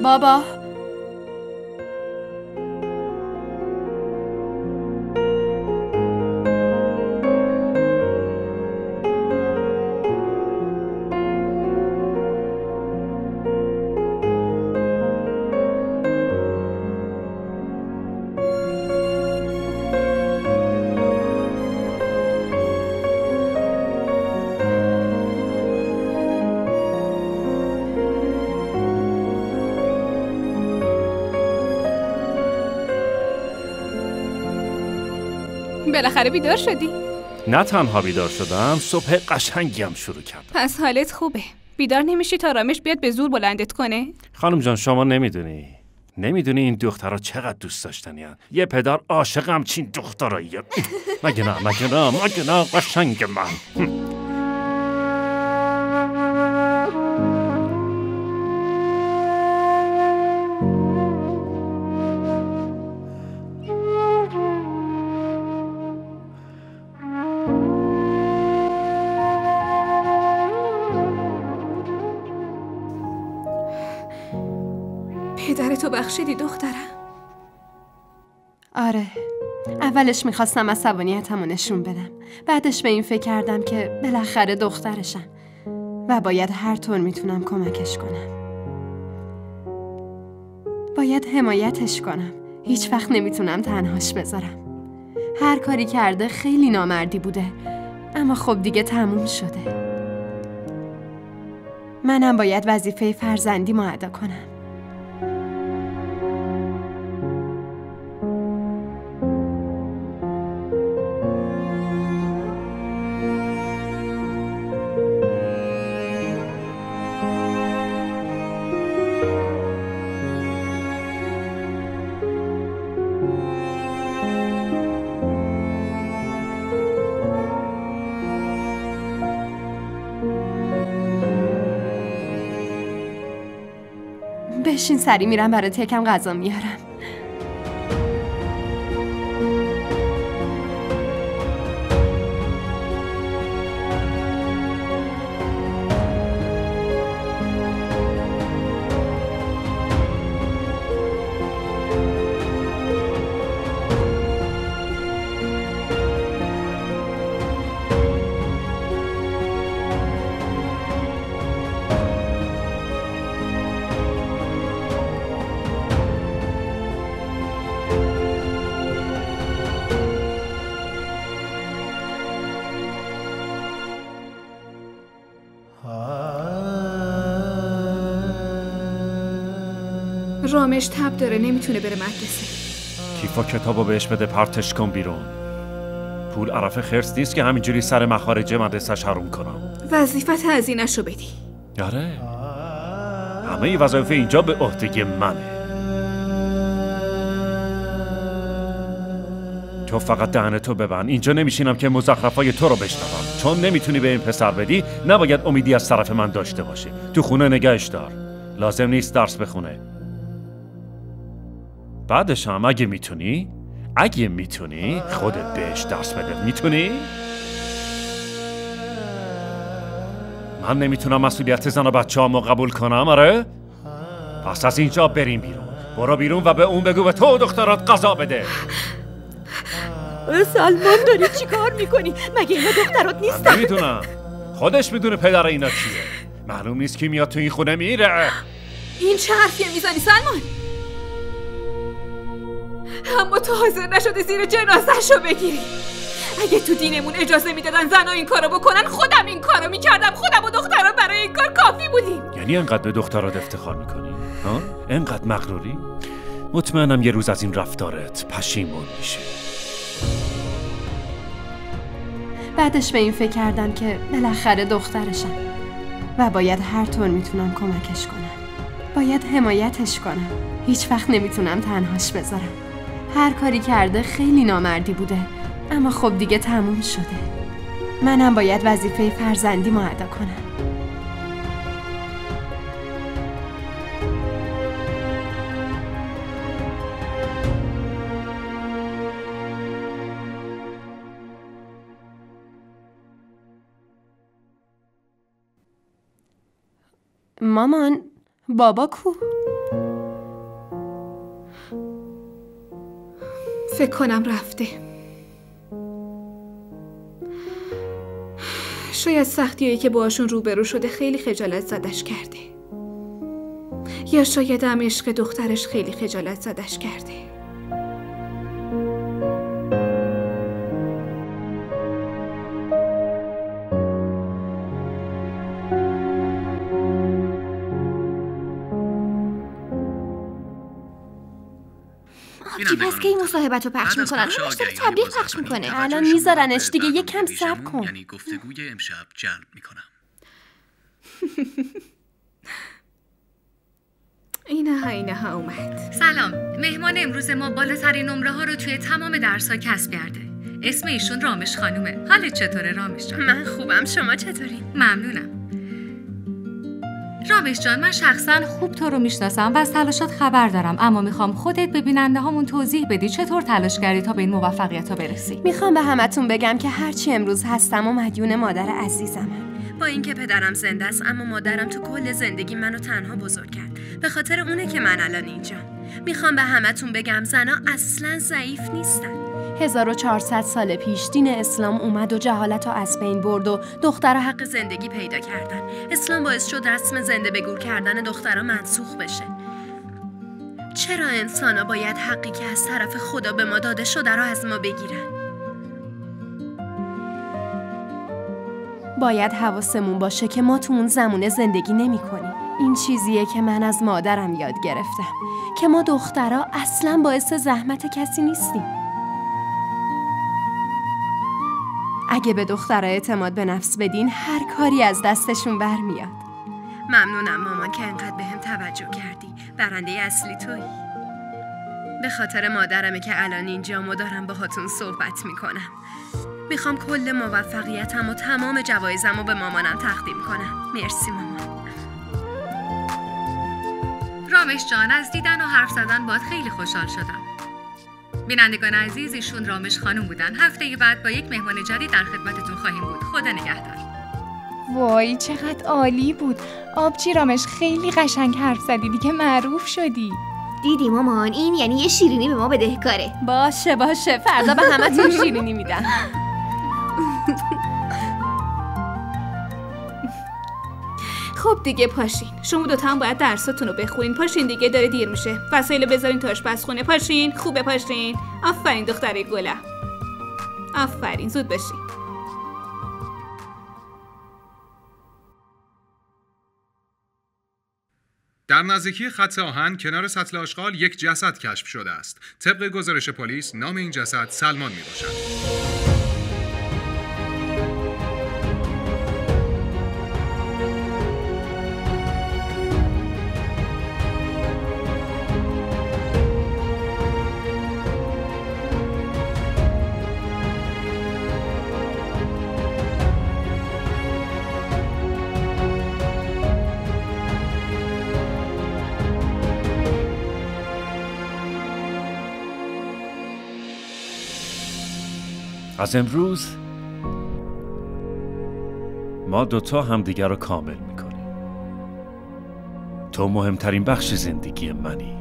[SPEAKER 10] بابا
[SPEAKER 2] بالاخره بیدار شدی؟
[SPEAKER 7] نه تنها بیدار شدم، صبح قشنگی هم شروع کردم.
[SPEAKER 2] پس حالت خوبه. بیدار نمیشی تا رامش بیاد به زور بلندت کنه؟
[SPEAKER 7] خانم جان شما نمیدونی این دخترها چقدر دوست داشتنی هن. یه پدر عاشق همچین دختراییه. مگه نه قشنگ من.
[SPEAKER 2] پدرتو بخشیدی دخترم؟
[SPEAKER 10] آره، اولش میخواستم عصبانیتمو نشون بدم، بعدش به این فکر کردم که بالاخره دخترشم و باید هر طور میتونم کمکش کنم. باید حمایتش کنم. هیچ وقت نمیتونم تنهاش بذارم. هر کاری کرده خیلی نامردی بوده، اما خب دیگه تموم شده. منم باید وظیفه فرزندیمو ادا کنم. بشین، سری میرم برات یکم غذا میارم.
[SPEAKER 2] رامش تب داره، نمیتونه بره مدرسه.
[SPEAKER 7] کیف و کتابو بهش بده، پرتش کن بیرون. پول عرف خرس نیست که همینجوری سر مخارج مدرسه‌اش حروم کنم.
[SPEAKER 2] وظیفت هزینه‌شو بدی.
[SPEAKER 7] آره، همه وظایف اینجا به عهده منه. تو فقط دهنتو ببند. اینجا نمیشینم که مزخرفای تو رو بشنوم. چون نمیتونی به این پسر بدی، نباید امیدی از طرف من داشته باشه. تو خونه نگهش دار. لازم نیست درس بخونه. بعدش هم اگه میتونی خودت بهش درس بده. میتونی؟ من نمیتونم مسئولیت زن و بچه هامو قبول کنم. آره؟ پس از اینجا بریم بیرون. برو بیرون و به اون بگو به تو و دخترات غذا بده.
[SPEAKER 1] سلمان داری چی کار میکنی؟ مگه اینا دخترات نیستن؟
[SPEAKER 7] نمیدونم. خودش میدونه پدر اینا چیه. معلوم نیست کی میاد تو این خونه میره.
[SPEAKER 2] این چه حرفیه میزنی سلمان؟ اما تو حاضر نشدی زیر جنازه‌شو بگیری. اگه تو دینمون اجازه میدادن زنها این کارو بکنن، خودم این کارو میکردم. خودم و دخترها برای این کار کافی بودیم.
[SPEAKER 7] یعنی انقدر به دخترات افتخار میکنی؟ ها؟ انقدر مغروری؟ مطمئنم یه روز از این رفتارت پشیمون میشه.
[SPEAKER 10] بعدش به این فکر کردم که بالاخره دخترشم و باید هر طور میتونم کمکش کنم. باید حمایتش کنم. هیچ وقت نمیتونم تنهاش بذارم. هر کاری کرده خیلی نامردی بوده، اما خب دیگه تموم شده. منم باید وظیفه فرزندی ما ادا کنم. مامان، بابا کو؟
[SPEAKER 2] فکر کنم رفته. شاید سختیایی که باهاشون روبرو شده خیلی خجالت زدش کرده، یا شاید هم عشق دخترش خیلی خجالت زدش کرده.
[SPEAKER 11] آبجی پس که این مصاحبت رو پخش میکنن؟ همش داره تبلیغ پخش میکنه.
[SPEAKER 10] الان میذارنش دیگه، یه کم صبر کن.
[SPEAKER 19] یعنی گفتگوی امشب جلب میکنم.
[SPEAKER 2] اینها اومد.
[SPEAKER 20] سلام، مهمان امروز ما بالاترین نمره ها رو توی تمام درس‌ها کسب کرده. اسم ایشون رامش خانومه. حالت چطوره رامش جان؟
[SPEAKER 10] من خوبم، شما چطورین؟
[SPEAKER 20] ممنونم. رامش جان، من شخصا خوب تو رو میشناسم و از تلاشات خبر دارم، اما میخوام خودت به بیننده هامون توضیح بدی چطور تلاش کردی تا به این موفقیت ها برسی.
[SPEAKER 10] میخوام به همتون بگم که هرچی امروز هستم و مدیون مادر عزیزمم. با اینکه پدرم زنده است، اما مادرم تو کل زندگی منو تنها بزرگ کرد. به خاطر اونه که من الان اینجام. میخوام به همتون بگم زنا اصلا ضعیف نیستن. 1400 سال پیش دین اسلام اومد و جهالت رو از بین برد و دخترها حق زندگی پیدا کردن. اسلام باعث شد رسم زنده به گور کردن دخترها منسوخ بشه. چرا انسانا باید حقی که از طرف خدا به ما داده شده رو از ما بگیرن؟ باید حواسمون باشه که ما تو اون زمونه زندگی نمی کنیم. این چیزیه که من از مادرم یاد گرفتم، که ما دخترها اصلاً باعث زحمت کسی نیستیم. اگه به دخترها اعتماد به نفس بدین، هر کاری از دستشون برمیاد. ممنونم مامان که انقدر بهم توجه کردی. برنده اصلی تویی. به خاطر مادرمه که الان اینجام و دارم باهاتون صحبت میکنم. میخوام کل موفقیتم و تمام جوایزم رو به مامانم تقدیم کنم. مرسی مامان.
[SPEAKER 20] رامش جان، از دیدن و حرف زدن باهات خیلی خوشحال شدم. بینندگان عزیز، ایشون رامش خانم بودن. هفته بعد با یک مهمان جدید در خدمتتون خواهیم بود. خدا نگهدار.
[SPEAKER 21] وای چقدر عالی بود. آبجی رامش خیلی قشنگ حرف زدی، دیگه معروف شدی.
[SPEAKER 11] دیدی مامان، این یعنی یه شیرینی به ما بدهکاره.
[SPEAKER 10] باشه فردا به همتون شیرینی میدم.
[SPEAKER 2] خب دیگه پاشین. شما دوتا هم باید درساتون رو بخونین. پاشین دیگه، داره دیر میشه. وسایل بذارین تو آشپزخونه. پاشین. خوبه پاشین. آفرین دختره گلم. آفرین، زود باشین.
[SPEAKER 14] در نزدیکی خط آهن کنار سطل آشغال یک جسد کشف شده است. طبق گزارش پلیس نام این جسد سلمان میباشد.
[SPEAKER 7] از امروز ما دوتا همدیگر رو کامل میکنیم. تو مهمترین بخش زندگی منی.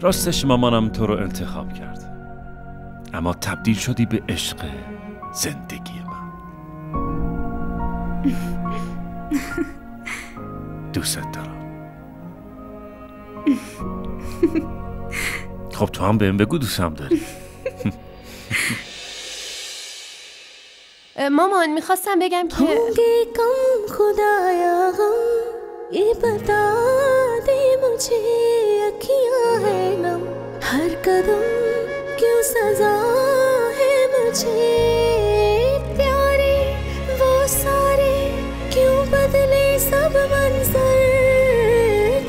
[SPEAKER 7] راستش مامانم تو رو انتخاب کرد، اما تبدیل شدی به عشق زندگی من. دوست دارم. خب تو هم بهم بگو دوستم داری.
[SPEAKER 10] مامان میخواستم بگم که
[SPEAKER 16] کم خدایا ये बता दे मुझे अखियां है नम हर कदम क्यों सजा है मुझे प्यारे वो सारे क्यों बदले सब मंजर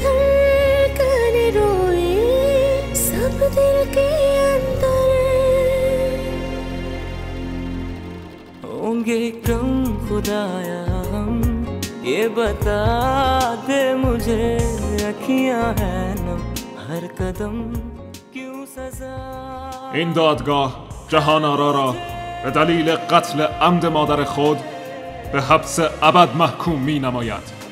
[SPEAKER 16] धड़कन रोए सब दिल के अंदर
[SPEAKER 3] होंगे कम खुदाया ये बता दे मुझे अखियां है नम हर कदम क्यों सजा.
[SPEAKER 12] این دادگاه جهان آرا را به دلیل قتل عمد مادر خود به حبس ابد محکوم می نماید.